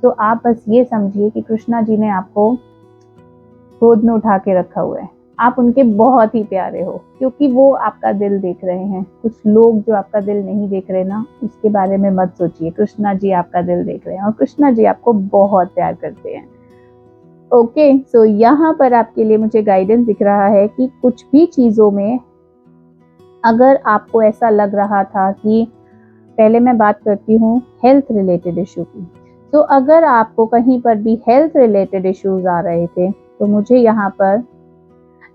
तो आप बस ये समझिए कि कृष्णा जी ने आपको गोद में उठा के रखा हुआ है। आप उनके बहुत ही प्यारे हो, क्योंकि वो आपका दिल देख रहे हैं। कुछ लोग जो आपका दिल नहीं देख रहे ना, उसके बारे में मत सोचिए, कृष्णा जी आपका दिल देख रहे हैं और कृष्णा जी आपको बहुत प्यार करते हैं। ओके, सो यहाँ पर आपके लिए मुझे गाइडेंस दिख रहा है कि कुछ भी चीज़ों में अगर आपको ऐसा लग रहा था कि, पहले मैं बात करती हूँ हेल्थ रिलेटेड इशू की, तो अगर आपको कहीं पर भी हेल्थ रिलेटेड इश्यूज आ रहे थे, तो मुझे यहाँ पर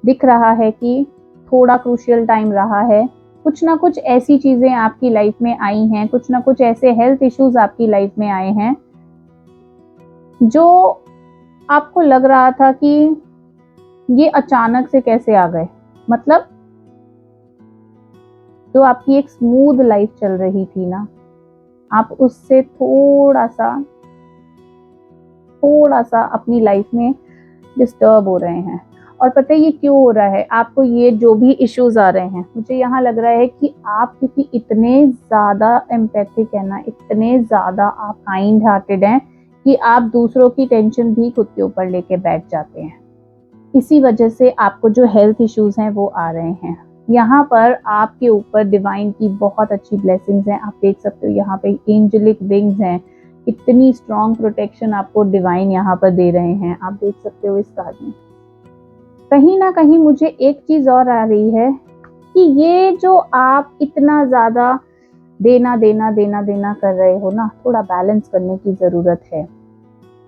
दिख रहा है कि थोड़ा क्रूशियल टाइम रहा है। कुछ ना कुछ ऐसी चीज़ें आपकी लाइफ में आई हैं, कुछ ना कुछ ऐसे हेल्थ इश्यूज आपकी लाइफ में आए हैं जो आपको लग रहा था कि ये अचानक से कैसे आ गए। मतलब जो आपकी एक स्मूथ लाइफ चल रही थी ना, आप उससे थोड़ा सा अपनी लाइफ में डिस्टर्ब हो रहे हैं। और पता है ये क्यों हो रहा है? आपको ये जो भी इश्यूज आ रहे हैं, मुझे यहाँ लग रहा है कि आप क्योंकि इतने ज़्यादा एम्पैथिक है ना, इतने ज़्यादा आप काइंड हार्टेड हैं कि आप दूसरों की टेंशन भी खुद के ऊपर लेके बैठ जाते हैं। इसी वजह से आपको जो हेल्थ इश्यूज हैं वो आ रहे हैं। यहाँ पर आपके ऊपर डिवाइन की बहुत अच्छी ब्लेसिंग्स हैं। आप देख सकते हो यहाँ पे एंजेलिक विंग्स हैं, इतनी स्ट्रॉन्ग प्रोटेक्शन आपको डिवाइन यहाँ पर दे रहे हैं। आप देख सकते हो इस कार्ड में कहीं ना कहीं मुझे एक चीज और आ रही है कि ये जो आप इतना ज्यादा देना कर रहे हो ना, थोड़ा बैलेंस करने की जरूरत है।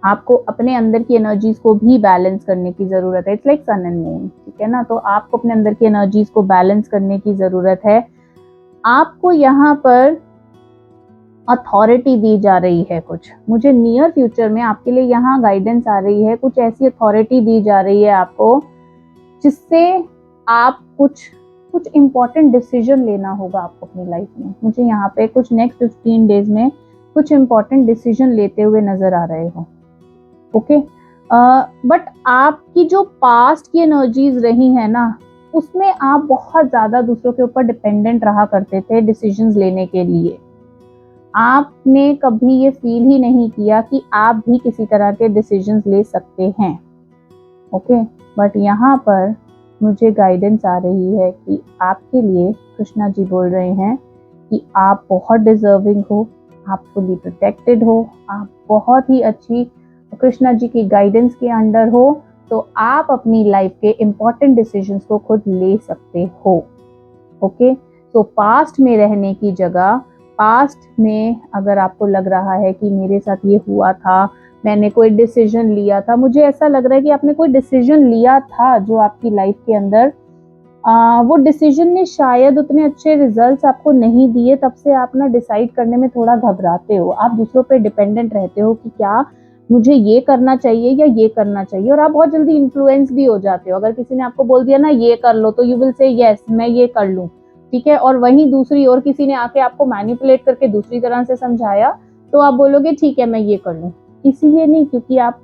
आपको अपने अंदर की एनर्जीज को भी बैलेंस करने की जरूरत है। It's like sun and moon, ठीक है ना? तो आपको अपने अंदर की एनर्जीज को बैलेंस करने की जरूरत है। आपको यहाँ पर अथॉरिटी दी जा रही है कुछ, मुझे नियर फ्यूचर में आपके लिए यहाँ गाइडेंस आ रही है, कुछ ऐसी अथॉरिटी दी जा रही है आपको जिससे आप कुछ इम्पोर्टेंट डिसीजन लेना होगा आपको अपनी लाइफ में। मुझे यहाँ पे कुछ नेक्स्ट 15 डेज में कुछ इम्पोर्टेंट डिसीजन लेते हुए नजर आ रहे हो। ओके, बट आपकी जो पास्ट की एनर्जीज रही है ना, उसमें आप बहुत ज्यादा दूसरों के ऊपर डिपेंडेंट रहा करते थे डिसीजंस लेने के लिए। आपने कभी ये फील ही नहीं किया कि आप भी किसी तरह के डिसीजंस ले सकते हैं। ओके, बट यहाँ पर मुझे गाइडेंस आ रही है कि आपके लिए कृष्णा जी बोल रहे हैं कि आप बहुत डिजर्विंग हो, आप फुली प्रोटेक्टेड हो, आप बहुत ही अच्छी कृष्णा जी की गाइडेंस के अंडर हो, तो आप अपनी लाइफ के इम्पोर्टेंट डिसीजंस को खुद ले सकते हो। ओके, तो पास्ट में रहने की जगह, पास्ट में अगर आपको लग रहा है कि मेरे साथ ये हुआ था, मैंने कोई डिसीजन लिया था, मुझे ऐसा लग रहा है कि आपने कोई डिसीजन लिया था जो आपकी लाइफ के अंदर वो डिसीजन ने शायद उतने अच्छे रिजल्ट्स आपको नहीं दिए, तब से आप ना डिसाइड करने में थोड़ा घबराते हो। आप दूसरों पे डिपेंडेंट रहते हो कि क्या मुझे ये करना चाहिए या ये करना चाहिए, और आप बहुत जल्दी इन्फ्लुएंस भी हो जाते हो। अगर किसी ने आपको बोल दिया ना ये कर लो, तो यू विल से यस मैं ये कर लूँ, ठीक है। और वहीं दूसरी और किसी ने आके आपको मैनिपुलेट करके दूसरी तरह से समझाया, तो आप बोलोगे ठीक है मैं ये कर लूँ। इसीलिए नहीं, क्योंकि आप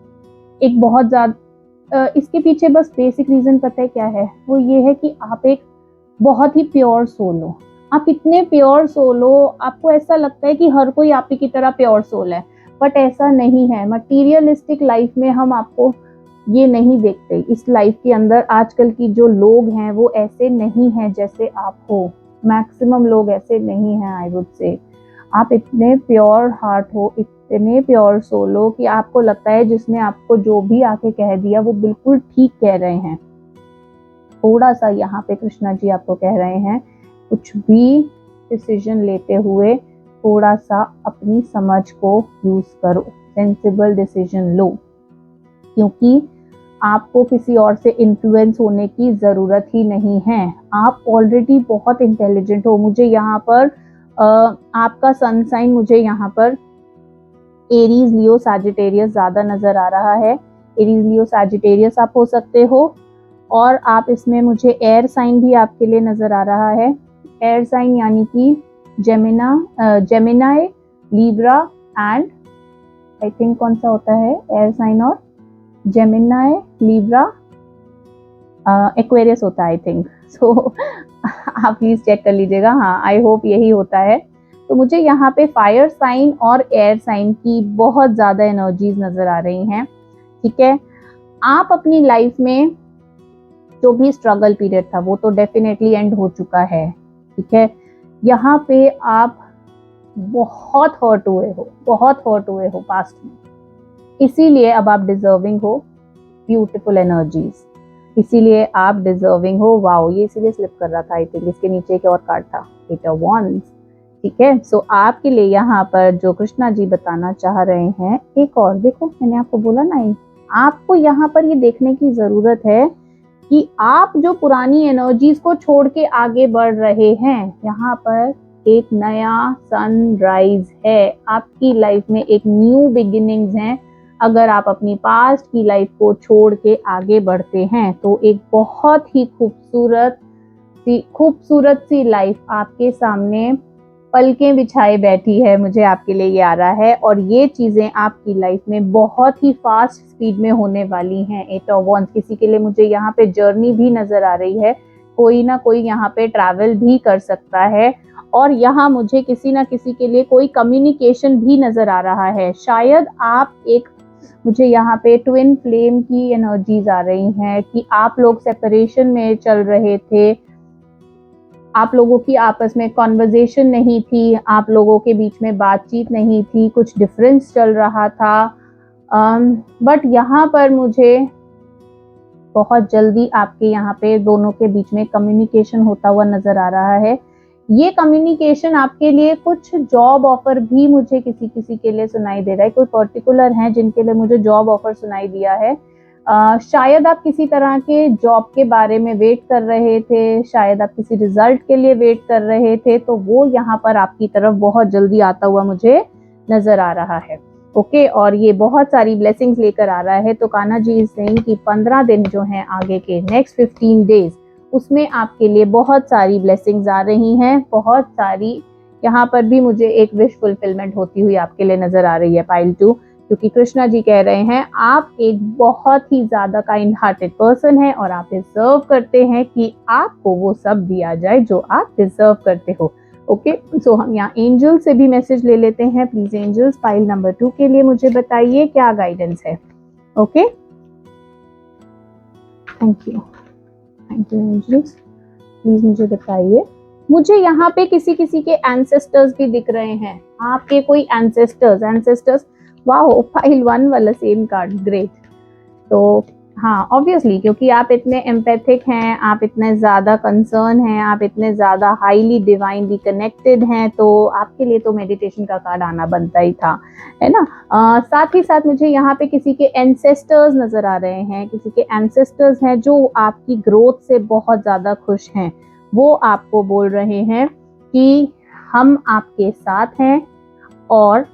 एक बहुत ज्यादा इसके पीछे बस बेसिक रीजन पता है क्या है? वो ये है कि आप एक बहुत ही प्योर सोल हो। आप इतने प्योर सोल हो, आपको ऐसा लगता है कि हर कोई आप ही की तरह प्योर सोल है, बट ऐसा नहीं है। मटीरियलिस्टिक लाइफ में हम आपको ये नहीं देखते। इस लाइफ के अंदर आजकल की जो लोग हैं वो ऐसे नहीं हैं जैसे आप हो। मैक्सिमम लोग ऐसे नहीं हैं। आई वुड से आप इतने प्योर हार्ट हो, इतने प्योर सोल हो कि आपको लगता है जिसने आपको जो भी आके कह दिया वो बिल्कुल ठीक कह रहे हैं। थोड़ा सा यहाँ पे कृष्णा जी आपको कह रहे हैं, कुछ भी डिसीजन लेते हुए थोड़ा सा अपनी समझ को यूज करो, सेंसिबल डिसीजन लो, क्योंकि आपको किसी और से इन्फ्लुएंस होने की ज़रूरत ही नहीं है। आप ऑलरेडी बहुत इंटेलिजेंट हो। मुझे यहाँ पर आपका सन साइन मुझे यहाँ पर एरीज, लियो, सैजिटेरियस ज़्यादा नज़र आ रहा है। एरीज, लियो, सैजिटेरियस आप हो सकते हो, और आप इसमें मुझे एयर साइन भी आपके लिए नज़र आ रहा है। एयर साइन यानी कि Gemini, Libra and I think कौन सा होता है एयर साइन और जेमिनाई, लिब्रा, एक्वेरियस होता है आई थिंक। सो आप प्लीज चेक कर लीजिएगा। हाँ, आई होप यही होता है। तो मुझे यहाँ पे फायर साइन और एयर साइन की बहुत ज़्यादा एनर्जीज नज़र आ रही हैं। ठीक है, आप अपनी लाइफ में जो भी स्ट्रगल पीरियड था वो तो डेफिनेटली एंड हो चुका है। ठीक है, यहाँ पे आप बहुत हर्ट हुए हो, बहुत हर्ट हुए हो पास्ट में, इसीलिए अब आप डिजर्विंग हो ब्यूटीफुल एनर्जीज, इसीलिए आप डिजर्विंग हो। वाओ, ये इसीलिए स्लिप कर रहा था आई थिंक। इसके नीचे एक और कार्ड था, एट ऑफ वांड्स। ठीक है, सो आपके लिए यहाँ पर जो कृष्णा जी बताना चाह रहे हैं, एक और देखो, मैंने आपको बोला ना, आपको यहाँ पर ये देखने की जरूरत है कि आप जो पुरानी एनर्जीज को छोड़ के आगे बढ़ रहे हैं, यहाँ पर एक नया सनराइज है। आपकी लाइफ में एक न्यू बिगिनिंग्स हैं। अगर आप अपनी पास्ट की लाइफ को छोड़ के आगे बढ़ते हैं तो एक बहुत ही खूबसूरत सी लाइफ आपके सामने पलकें बिछाए बैठी है। मुझे आपके लिए ये आ रहा है, और ये चीजें आपकी लाइफ में बहुत ही फास्ट स्पीड में होने वाली हैं। एट ऑफ वांड्स, किसी के लिए मुझे यहाँ पे जर्नी भी नजर आ रही है, कोई ना कोई यहाँ पे ट्रैवल भी कर सकता है, और यहाँ मुझे किसी ना किसी के लिए कोई कम्युनिकेशन भी नजर आ रहा है। शायद आप एक, मुझे यहाँ पे ट्विन फ्लेम की एनर्जीज आ रही हैं कि आप लोग सेपरेशन में चल रहे थे, आप लोगों की आपस में कॉन्वर्जेशन नहीं थी, आप लोगों के बीच में बातचीत नहीं थी, कुछ डिफरेंस चल रहा था, बट यहाँ पर मुझे बहुत जल्दी आपके यहाँ पे दोनों के बीच में कम्युनिकेशन होता हुआ नजर आ रहा है। ये कम्युनिकेशन आपके लिए कुछ जॉब ऑफर भी मुझे किसी किसी के लिए सुनाई दे रहा है। कोई पर्टिकुलर है जिनके लिए मुझे जॉब ऑफर सुनाई दिया है। शायद आप किसी तरह के जॉब के बारे में वेट कर रहे थे, शायद आप किसी रिजल्ट के लिए वेट कर रहे थे, तो वो यहाँ पर आपकी तरफ बहुत जल्दी आता हुआ मुझे नजर आ रहा है। ओके, और ये बहुत सारी ब्लेसिंग्स लेकर आ रहा है। तो कान्हा जी इज सेइंग कि 15 दिन जो हैं आगे के नेक्स्ट 15 डेज, उसमें आपके लिए बहुत सारी ब्लेसिंग्स आ रही हैं, बहुत सारी। यहाँ पर भी मुझे एक विश फुलफिलमेंट होती हुई आपके लिए नजर आ रही है पाइल 2, क्योंकि कृष्णा जी कह रहे हैं आप एक बहुत ही ज्यादा काइंड हार्टेड पर्सन हैं और आप डिजर्व करते हैं कि आपको वो सब दिया जाए जो आप डिजर्व करते हो। ओके, सो हम यहाँ एंजल से भी मैसेज ले लेते हैं। प्लीज एंजल्स, पाइल नंबर 2 के लिए मुझे बताइए क्या गाइडेंस है। Okay, thank you angels, please मुझे बताइए। मुझे यहाँ पे किसी किसी के एंसेस्टर्स भी दिख रहे हैं, आपके कोई एंसेस्टर्स। वाओ, पाइल 1 वाला सेम कार्ड, ग्रेट। तो हाँ, ऑब्वियसली क्योंकि आप इतने एम्पैथिक हैं, आप इतने ज़्यादा कंसर्न हैं, आप इतने ज़्यादा हाईली डिवाइनली कनेक्टेड हैं, तो आपके लिए तो मेडिटेशन का कार्ड आना बनता ही था, है ना। साथ ही साथ मुझे यहाँ पे किसी के एंसेस्टर्स नज़र आ रहे हैं, किसी के एंसेस्टर्स हैं जो आपकी ग्रोथ से बहुत ज़्यादा खुश हैं। वो आपको बोल रहे हैं कि हम आपके साथ हैं, और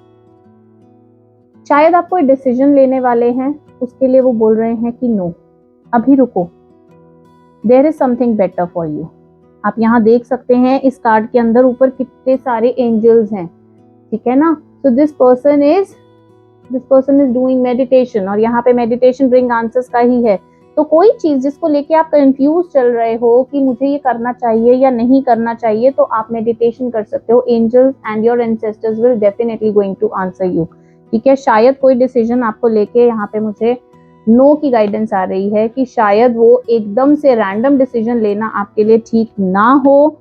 शायद आप कोई डिसीजन लेने वाले हैं, उसके लिए वो बोल रहे हैं कि नो, अभी रुको, there is something better for you. आप यहाँ देख सकते हैं इस कार्ड के अंदर ऊपर कितने सारे एंजल्स हैं, ठीक है ना। So this person is doing meditation, और यहाँ पे मेडिटेशन ब्रिंग आंसर्स का ही है। तो कोई चीज जिसको लेके आप कंफ्यूज चल रहे हो कि मुझे ये करना चाहिए या नहीं करना चाहिए, तो आप मेडिटेशन कर सकते हो। Angels and your ancestors will definitely going to answer you. ठीक है, शायद कोई डिसीजन आपको लेके यहाँ पे मुझे नो की गाइडेंस आ रही है कि शायद वो एकदम से रैंडम डिसीजन लेना आपके लिए ठीक ना हो,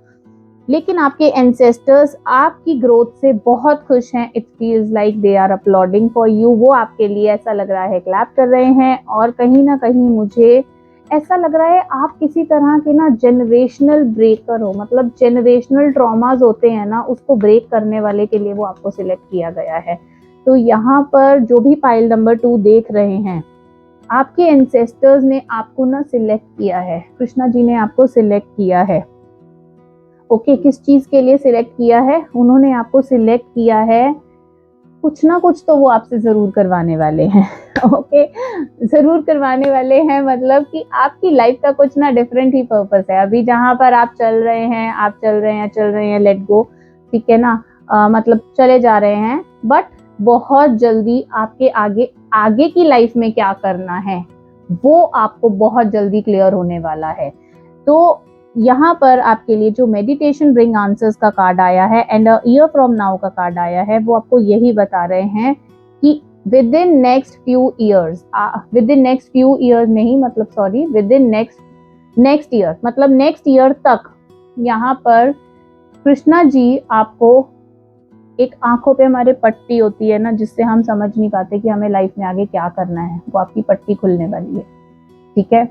लेकिन आपके एंसेस्टर्स आपकी ग्रोथ से बहुत खुश हैं। It feels like they are uploading for you. वो आपके लिए ऐसा लग रहा है क्लैप कर रहे हैं। और कहीं ना कहीं मुझे ऐसा लग रहा है आप किसी तरह के ना जनरेशनल ब्रेकर हो, मतलब जनरेशनल ट्रॉमास होते हैं ना, उसको ब्रेक करने वाले के लिए वो आपको सिलेक्ट किया गया है। तो यहाँ पर जो भी पाइल नंबर 2 देख रहे हैं, आपके एंसेस्टर्स ने आपको ना सिलेक्ट किया है, कृष्णा जी ने आपको सिलेक्ट किया है। ओके, किस चीज के लिए सिलेक्ट किया है? उन्होंने आपको सिलेक्ट किया है, कुछ ना कुछ तो वो आपसे जरूर करवाने वाले हैं। ओके, जरूर करवाने वाले हैं, मतलब कि आपकी लाइफ का कुछ ना डिफरेंट ही पर्पस है। अभी जहां पर आप चल रहे हैं लेट गो, ठीक है ना, मतलब चले जा रहे हैं, बट बहुत जल्दी आपके आगे की लाइफ में क्या करना है वो आपको बहुत जल्दी क्लियर होने वाला है। तो यहाँ पर आपके लिए जो मेडिटेशन ब्रिंग आंसर्स का कार्ड आया है and a year from now का कार्ड आया है, वो आपको यही बता रहे हैं कि with in next few years, नहीं, मतलब sorry, with in next year, मतलब नेक्स्ट ईयर तक यहाँ पर कृष्णा जी आपको, एक आंखों पे हमारे पट्टी होती है ना जिससे हम समझ नहीं पाते कि हमें लाइफ में आगे क्या करना है, वो आपकी पट्टी खुलने वाली है। ठीक है,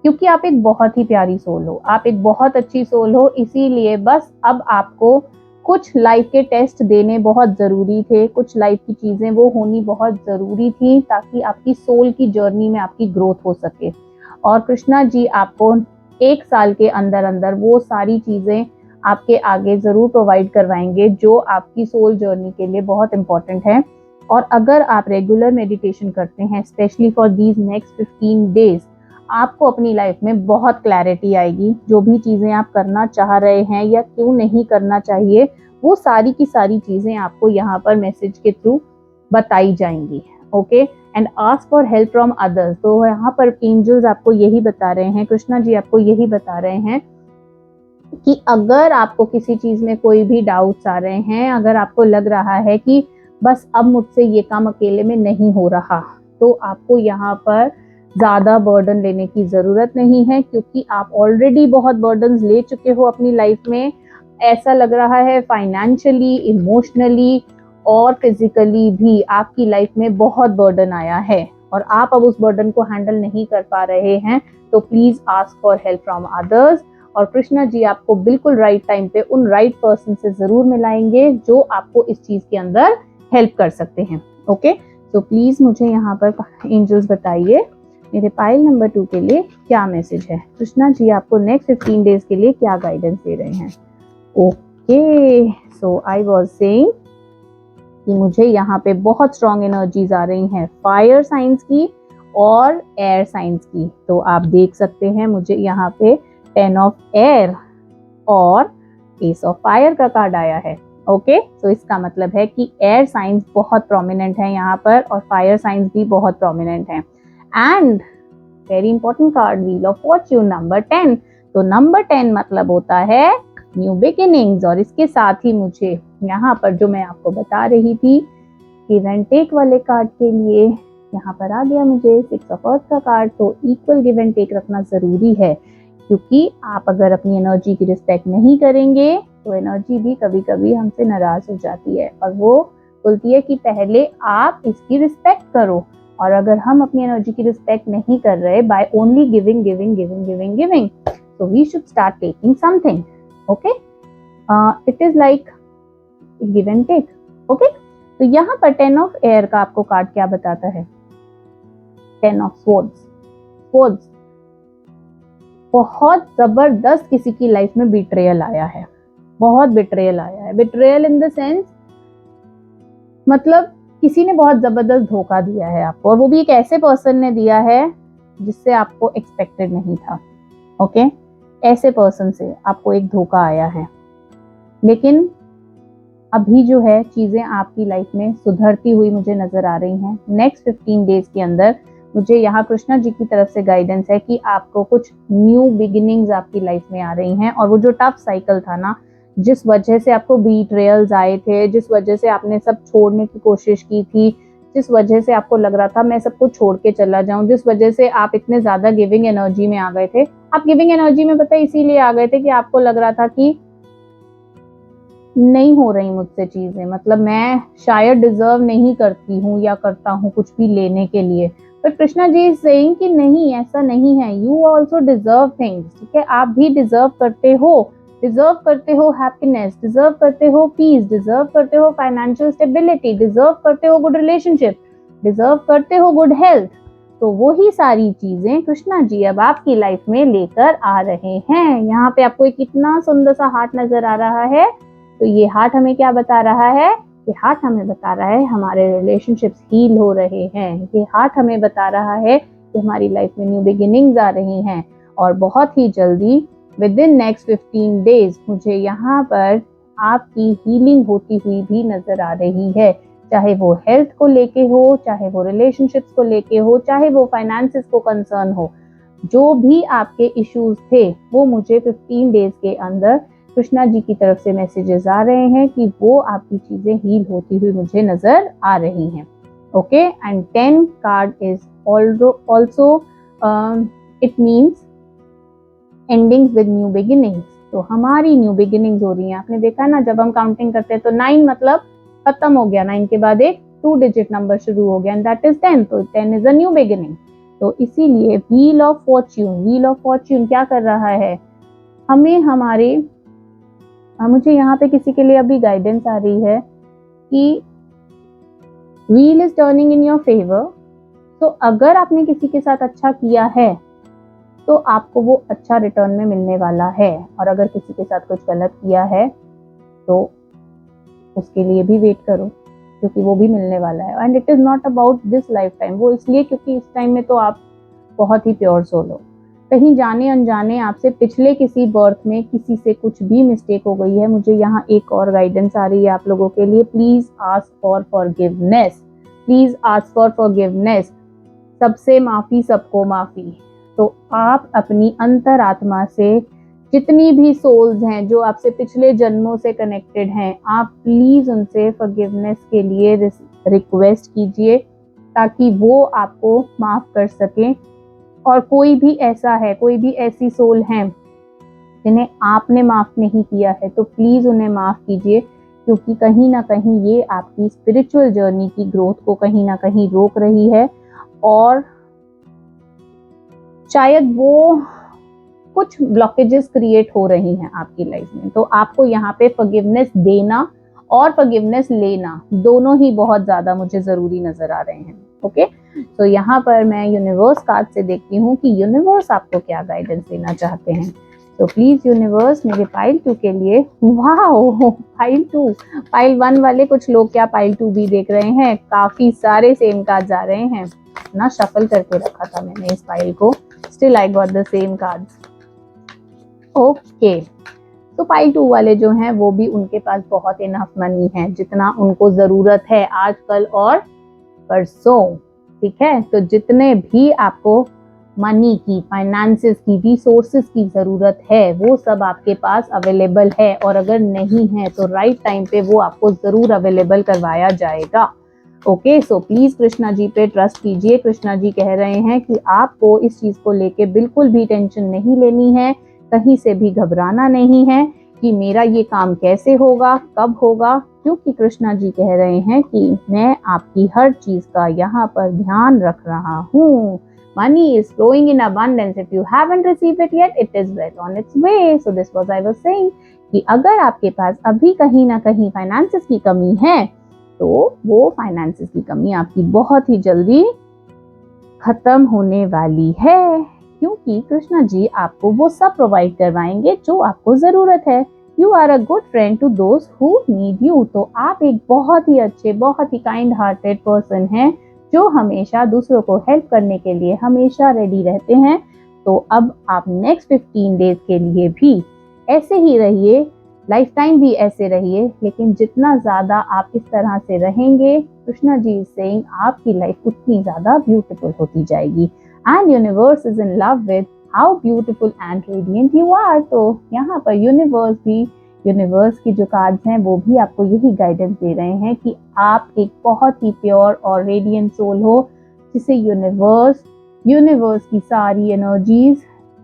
क्योंकि आप एक बहुत ही प्यारी सोल हो, आप एक बहुत अच्छी सोल हो, इसीलिए बस अब आपको कुछ लाइफ के टेस्ट देने बहुत जरूरी थे, कुछ लाइफ की चीजें वो होनी बहुत जरूरी थी ताकि आपकी सोल की जर्नी में आपकी ग्रोथ हो सके। और कृष्णा जी आपको 1 साल के अंदर अंदर वो सारी चीजें आपके आगे जरूर प्रोवाइड करवाएंगे जो आपकी सोल जर्नी के लिए बहुत इंपॉर्टेंट है। और अगर आप रेगुलर मेडिटेशन करते हैं, specially for these next 15 days, आपको अपनी लाइफ में बहुत क्लैरिटी आएगी। जो भी चीजें आप करना चाह रहे हैं या क्यों नहीं करना चाहिए, वो सारी की सारी चीजें आपको यहाँ पर मैसेज के थ्रू बताई जाएंगी। Okay, and ask for help from others. तो यहाँ पर एंजल्स आपको यही बता रहे हैं, कृष्णा जी आपको यही बता रहे हैं कि अगर आपको किसी चीज में कोई भी डाउट्स आ रहे हैं, अगर आपको लग रहा है कि बस अब मुझसे ये काम अकेले में नहीं हो रहा, तो आपको यहाँ पर ज्यादा बर्डन लेने की जरूरत नहीं है, क्योंकि आप ऑलरेडी बहुत बर्डन्स ले चुके हो अपनी लाइफ में। ऐसा लग रहा है फाइनेंशियली, इमोशनली और फिजिकली भी आपकी लाइफ में बहुत बर्डन आया है और आप अब उस बर्डन को हैंडल नहीं कर पा रहे हैं। तो please ask for help from others. और कृष्णा जी आपको बिल्कुल राइट टाइम पे उन राइट पर्सन से जरूर मिलाएंगे जो आपको इस चीज के अंदर हेल्प कर सकते हैं। ओके, तो प्लीज मुझे यहाँ पर एंजल्स बताइए मेरे पाइल नंबर 2 के लिए क्या मैसेज है। कृष्णा जी आपको नेक्स्ट 15 डेज के लिए क्या गाइडेंस दे रहे हैं। Okay, so I was saying कि मुझे यहाँ पे बहुत स्ट्रॉन्ग एनर्जीज आ रही हैं फायर साइंस की और एयर साइंस की। तो आप देख सकते हैं मुझे यहाँ पे 10 ऑफ एयर और एस ऑफ फायर का कार्ड आया है। ओके, तो इसका मतलब है कि एयर साइंस बहुत प्रोमिनेंट है यहाँ पर और फायर साइंस भी बहुत प्रोमिनेंट है। And very important card, wheel of Fortune number 10। तो नंबर 10 मतलब होता है न्यू बिगिनिंग्स। और इसके साथ ही मुझे यहाँ पर जो मैं आपको बता रही थी गिव एंड टेक वाले कार्ड के लिए यहाँ पर आ गया मुझे 6 ऑफ अर्थ का कार्ड। तो इक्वल गिव एंड टेक रखना जरूरी है, क्योंकि आप अगर अपनी एनर्जी की रिस्पेक्ट नहीं करेंगे तो एनर्जी भी कभी कभी हमसे नाराज हो जाती है और वो बोलती है कि पहले आप इसकी रिस्पेक्ट करो। और अगर हम अपनी एनर्जी की रिस्पेक्ट नहीं कर रहे by only giving giving giving giving giving, so we should start taking something. Okay, it is like give and take. Okay, तो यहाँ पर 10 ऑफ एयर का आपको कार्ड क्या बताता है? 10 ऑफ स्वर्ड्स। बहुत जबरदस्त किसी की लाइफ में बिट्रेयल आया है, बहुत बिट्रेयल आया है। बिट्रेयल इन द सेंस मतलब किसी ने बहुत जबरदस्त धोखा दिया है आपको, और वो भी एक ऐसे पर्सन ने दिया है जिससे आपको एक्सपेक्टेड नहीं था। ओके, ऐसे पर्सन से आपको एक धोखा आया है, लेकिन अभी जो है चीजें आपकी लाइफ में सुधरती हुई मुझे नजर आ रही हैं। नेक्स्ट 15 डेज के अंदर मुझे यहाँ कृष्णा जी की तरफ से गाइडेंस है कि आपको कुछ न्यू बिगिनिंग्स आपकी लाइफ में आ रही हैं, और वो जो टफ साइकिल था ना, जिस वजह से आपको बीट्रेयल्स आए थे, जिस वजह से आपने सब छोड़ने की कोशिश की थी, जिस वजह से आपको लग रहा था मैं सब कुछ छोड़ के चला जाऊं, जिस वजह से आप इतने ज्यादा गिविंग एनर्जी में आ गए थे, आप गिविंग एनर्जी में पता इसीलिए आ गए थे कि आपको लग रहा था कि नहीं हो रही मुझसे चीजें, मतलब मैं शायद डिजर्व नहीं करती हूँ या करता हूँ कुछ भी लेने के लिए। पर कृष्णा जी इज सेइंग कि नहीं, ऐसा नहीं है, यू ऑल्सो डिजर्व थिंग्स, ठीक है, आप भी डिजर्व करते हो हैप्पीनेस, डिजर्व करते हो पीस, डिजर्व करते हो फाइनेंशियल स्टेबिलिटी, डिजर्व करते हो गुड रिलेशनशिप, डिजर्व करते हो गुड हेल्थ। तो वही सारी चीजें कृष्णा जी अब आपकी लाइफ में लेकर आ रहे हैं। यहाँ पे आपको एक कितना सुंदर सा हार्ट नजर आ रहा है, तो ये हार्ट हमें क्या बता रहा है? ये हार्ट हमें बता रहा है हमारे रिलेशनशिप्स हील हो रहे हैं। ये हार्ट हमें बता रहा है कि हमारी लाइफ में न्यू बिगिनिंग्स आ रही हैं, और बहुत ही जल्दी विद इन नेक्स्ट 15 डेज मुझे यहाँ पर आपकी हीलिंग होती हुई भी नजर आ रही है, चाहे वो हेल्थ को लेके हो, चाहे वो रिलेशनशिप्स को लेके हो, चाहे वो फाइनेंसेस को कंसर्न हो। जो भी आपके इश्यूज थे वो मुझे 15 डेज के अंदर कृष्णा जी की तरफ से मैसेजेस आ रहे हैं कि वो आपकी चीजें हील होती हुई मुझे नजर आ रही हैं। Okay, and 10 card is also it means endings with new beginnings. तो हमारी न्यू बिगिनिंग्स हो रही हैं। आपने देखा ना, जब हम काउंटिंग करते हैं तो 9 मतलब खत्म हो गया, 9 के बाद एक 2 डिजिट नंबर शुरू हो गया, एंड दैट इज 10, तो 10 इज अ न्यू बिगिनिंग। तो इसीलिए व्हील ऑफ फॉर्च्यून क्या कर रहा है हमें, हमारे मुझे यहाँ पे किसी के लिए अभी गाइडेंस आ रही है कि wheel is turning in your favour. तो अगर आपने किसी के साथ अच्छा किया है तो आपको वो अच्छा रिटर्न में मिलने वाला है, और अगर किसी के साथ कुछ गलत किया है तो उसके लिए भी वेट करो, क्योंकि वो भी मिलने वाला है। And it is not about this life time, वो इसलिए क्योंकि इस टाइम में तो आप बहुत ही प्योर सोल हो। कहीं जाने अनजाने आपसे पिछले किसी बर्थ में किसी से कुछ भी मिस्टेक हो गई है। मुझे यहाँ एक और गाइडेंस आ रही है आप लोगों के लिए, please ask for forgiveness, please ask for forgiveness. सबसे माफी, सबको माफी। तो आप अपनी अंतरात्मा से जितनी भी सोल्स हैं जो आपसे पिछले जन्मों से कनेक्टेड हैं, आप प्लीज उनसे फॉरगिवनेस के लिए रिक्वेस्ट कीजिए, ताकि वो आपको माफ कर सकें। और कोई भी ऐसा है, कोई भी ऐसी सोल है जिन्हें आपने माफ नहीं किया है, तो प्लीज उन्हें माफ कीजिए, क्योंकि कहीं ना कहीं ये आपकी स्पिरिचुअल जर्नी की ग्रोथ को कहीं ना कहीं रोक रही है, और शायद वो कुछ ब्लॉकेजेस क्रिएट हो रही हैं आपकी लाइफ में। तो आपको यहाँ पे फॉरगिवनेस देना और फॉरगिवनेस लेना दोनों ही बहुत ज्यादा मुझे जरूरी नजर आ रहे हैं। ओके, तो यहाँ पर मैं यूनिवर्स कार्ड से देखती हूँ कि यूनिवर्स आपको क्या गाइडेंस देना चाहते हैं। तो प्लीज यूनिवर्स मेरे पाइल 2 के लिए, वाह पाइल 2, पाइल 1 वाले कुछ लोग क्या पाइल 2 भी देख रहे हैं, काफी सारे सेम कार्ड्स आ रहे हैं ना, शफल करके रखा था मैंने इस पाइल को, still I got the same cards. Okay, तो पाइल 2 वाले जो हैं वो भी, उनके पास बहुत इनफ मनी है, जितना उनको जरूरत है आजकल और परसों, ठीक है। तो जितने भी आपको मनी की, फाइनेंसेस की, रिसोर्सेज की जरूरत है, वो सब आपके पास अवेलेबल है, और अगर नहीं है तो राइट टाइम पे वो आपको जरूर अवेलेबल करवाया जाएगा। Okay, so please Krishna ji पे ट्रस्ट कीजिए। कृष्णा जी कह रहे हैं कि आपको इस चीज को लेके बिल्कुल भी टेंशन नहीं लेनी है, कहीं से भी घबराना नहीं है कि मेरा ये काम कैसे होगा, कब होगा, क्योंकि कृष्णा जी कह रहे हैं कि मैं आपकी हर चीज का यहाँ पर ध्यान रख रहा हूँ। Money is flowing in abundance. If you haven't received it yet, it is well on its way. So this was I was saying कि अगर आपके पास अभी कहीं ना कहीं फाइनेंसेस की कमी है, तो वो फाइनेंसेस की कमी आपकी बहुत ही जल्दी खत्म होने वाली है, क्योंकि कृष्णा जी आपको वो सब प्रोवाइड करवाएंगे जो आपको जरूरत है। You are a good friend to those who need you. तो आप एक बहुत ही अच्छे, बहुत ही काइंड हार्टेड पर्सन हैं, जो हमेशा दूसरों को हेल्प करने के लिए हमेशा रेडी रहते हैं। तो अब आप नेक्स्ट 15 डेज के लिए भी ऐसे ही रहिए, लाइफ टाइम भी ऐसे रहिए, लेकिन जितना ज़्यादा आप इस तरह से रहेंगे, कृष्णा जी इज सेइंग, आपकी लाइफ उतनी ज़्यादा ब्यूटीफुल होती जाएगी। And universe is in love with how beautiful and radiant you are. तो यहाँ पर यूनिवर्स की जो कार्ड्स हैं वो भी आपको यही गाइडेंस दे रहे हैं कि आप एक बहुत ही प्योर और रेडियंट सोल हो, जिसे यूनिवर्स की सारी एनर्जीज,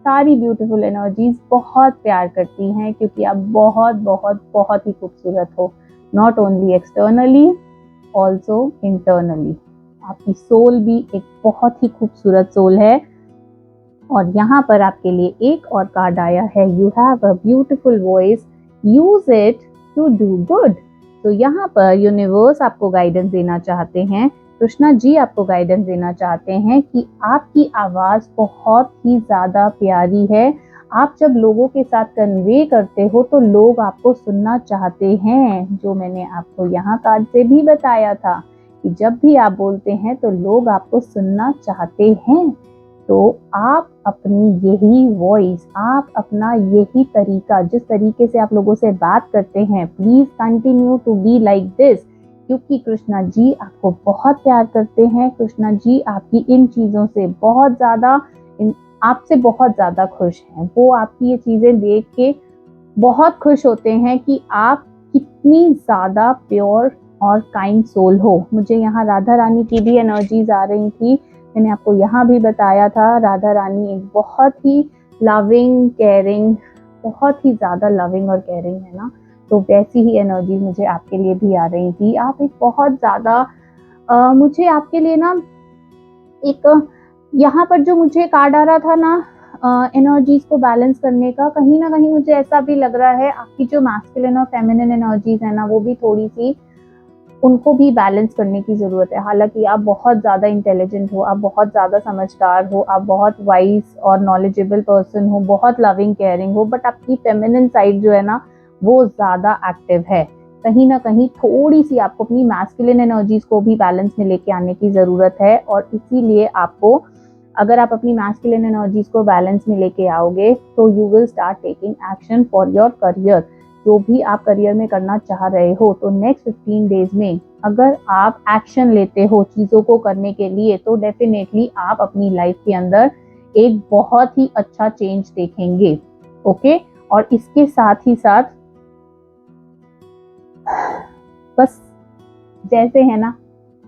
सारी ब्यूटीफुल एनर्जीज बहुत प्यार करती हैं, क्योंकि आप बहुत बहुत बहुत ही खूबसूरत हो, not only externally also internally. आपकी सोल भी एक बहुत ही खूबसूरत सोल है। और यहाँ पर आपके लिए एक और कार्ड आया है, you have a beautiful voice, use it to do good. तो यहाँ पर यूनिवर्स आपको गाइडेंस देना चाहते हैं, कृष्णा जी आपको गाइडेंस देना चाहते हैं कि आपकी आवाज़ बहुत ही ज़्यादा प्यारी है। आप जब लोगों के साथ कन्वे करते हो तो लोग आपको सुनना चाहते हैं, जो मैंने आपको यहाँ कार्ड से भी बताया था कि जब भी आप बोलते हैं तो लोग आपको सुनना चाहते हैं। तो आप अपनी यही वॉइस, आप अपना यही तरीका, जिस तरीके से आप लोगों से बात करते हैं, please continue to be like this, क्योंकि कृष्णा जी आपको बहुत प्यार करते हैं। कृष्णा जी आपकी इन चीज़ों से बहुत ज़्यादा, आपसे बहुत ज़्यादा खुश हैं। वो आपकी ये चीज़ें देख के बहुत खुश होते हैं कि आप कितनी ज़्यादा प्योर और काइंड सोल हो। मुझे यहाँ राधा रानी की भी एनर्जीज आ रही थी, मैंने आपको यहाँ भी बताया था, राधा रानी एक बहुत ही लविंग केयरिंग, बहुत ही ज़्यादा लविंग और केयरिंग है ना, तो वैसी ही एनर्जी मुझे आपके लिए भी आ रही थी। आप एक बहुत ज़्यादा मुझे आपके लिए ना एक यहाँ पर जो मुझे कार्ड आ रहा था ना एनर्जीज को बैलेंस करने का, कहीं ना कहीं मुझे ऐसा भी लग रहा है आपकी जो मैस्कुलिन और फेमिनिन एनर्जीज है ना, वो भी थोड़ी सी, उनको भी बैलेंस करने की ज़रूरत है। हालांकि आप बहुत ज़्यादा इंटेलिजेंट हो, आप बहुत ज़्यादा समझदार हो, आप बहुत वाइज और नॉलेजेबल पर्सन हो, बहुत लविंग केयरिंग हो, बट आपकी फेमिनिन साइड जो है ना वो ज़्यादा एक्टिव है। कहीं ना कहीं थोड़ी सी आपको अपनी मैस्कुलिन एनर्जीज को भी बैलेंस में लेके आने की ज़रूरत है। और इसीलिए आपको, अगर आप अपनी मैस्कुलिन एनर्जीज को बैलेंस में लेके आओगे तो you will start taking action for your career. जो भी आप करियर में करना चाह रहे हो, तो नेक्स्ट 15 डेज में अगर आप एक्शन लेते हो चीज़ों को करने के लिए, तो डेफिनेटली आप अपनी लाइफ के अंदर एक बहुत ही अच्छा चेंज देखेंगे। ओके, और इसके साथ ही साथ बस जैसे है ना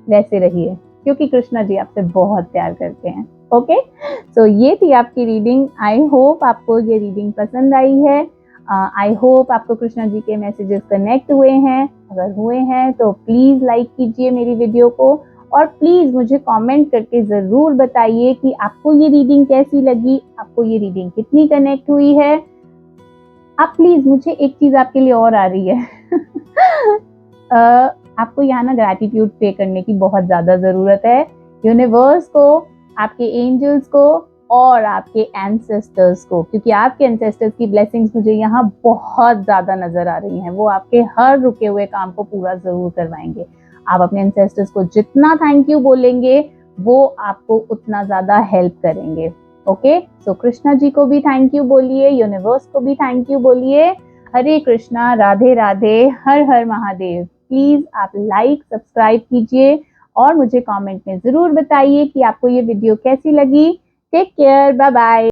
वैसे रहिए, क्योंकि कृष्णा जी आपसे बहुत प्यार करते हैं। ओके, सो ये थी आपकी रीडिंग। आई होप आपको ये रीडिंग पसंद आई है। आई होप आपको कृष्णा जी के मैसेजेस कनेक्ट हुए हैं। अगर हुए हैं तो प्लीज़ लाइक कीजिए मेरी वीडियो को, और प्लीज़ मुझे कमेंट करके ज़रूर बताइए कि आपको ये रीडिंग कैसी लगी, आपको ये रीडिंग कितनी कनेक्ट हुई है। आप प्लीज़, मुझे एक चीज़ आपके लिए और आ रही है आपको यहाँ ना ग्रैटिट्यूड पे करने की बहुत ज़्यादा ज़रूरत है, यूनिवर्स को, आपके एंजल्स को और आपके एंसेस्टर्स को, क्योंकि आपके एंसेस्टर्स की ब्लेसिंग्स मुझे यहाँ बहुत ज़्यादा नज़र आ रही हैं। वो आपके हर रुके हुए काम को पूरा ज़रूर करवाएंगे। आप अपने एंसेस्टर्स को जितना थैंक यू बोलेंगे, वो आपको उतना ज़्यादा हेल्प करेंगे। ओके, सो कृष्णा जी को भी थैंक यू बोलिए, यूनिवर्स को भी थैंक यू बोलिए। हरे कृष्णा, राधे राधे, हर हर महादेव। प्लीज़ आप लाइक सब्सक्राइब कीजिए और मुझे कमेंट में ज़रूर बताइए कि आपको ये वीडियो कैसी लगी। Take care, bye bye.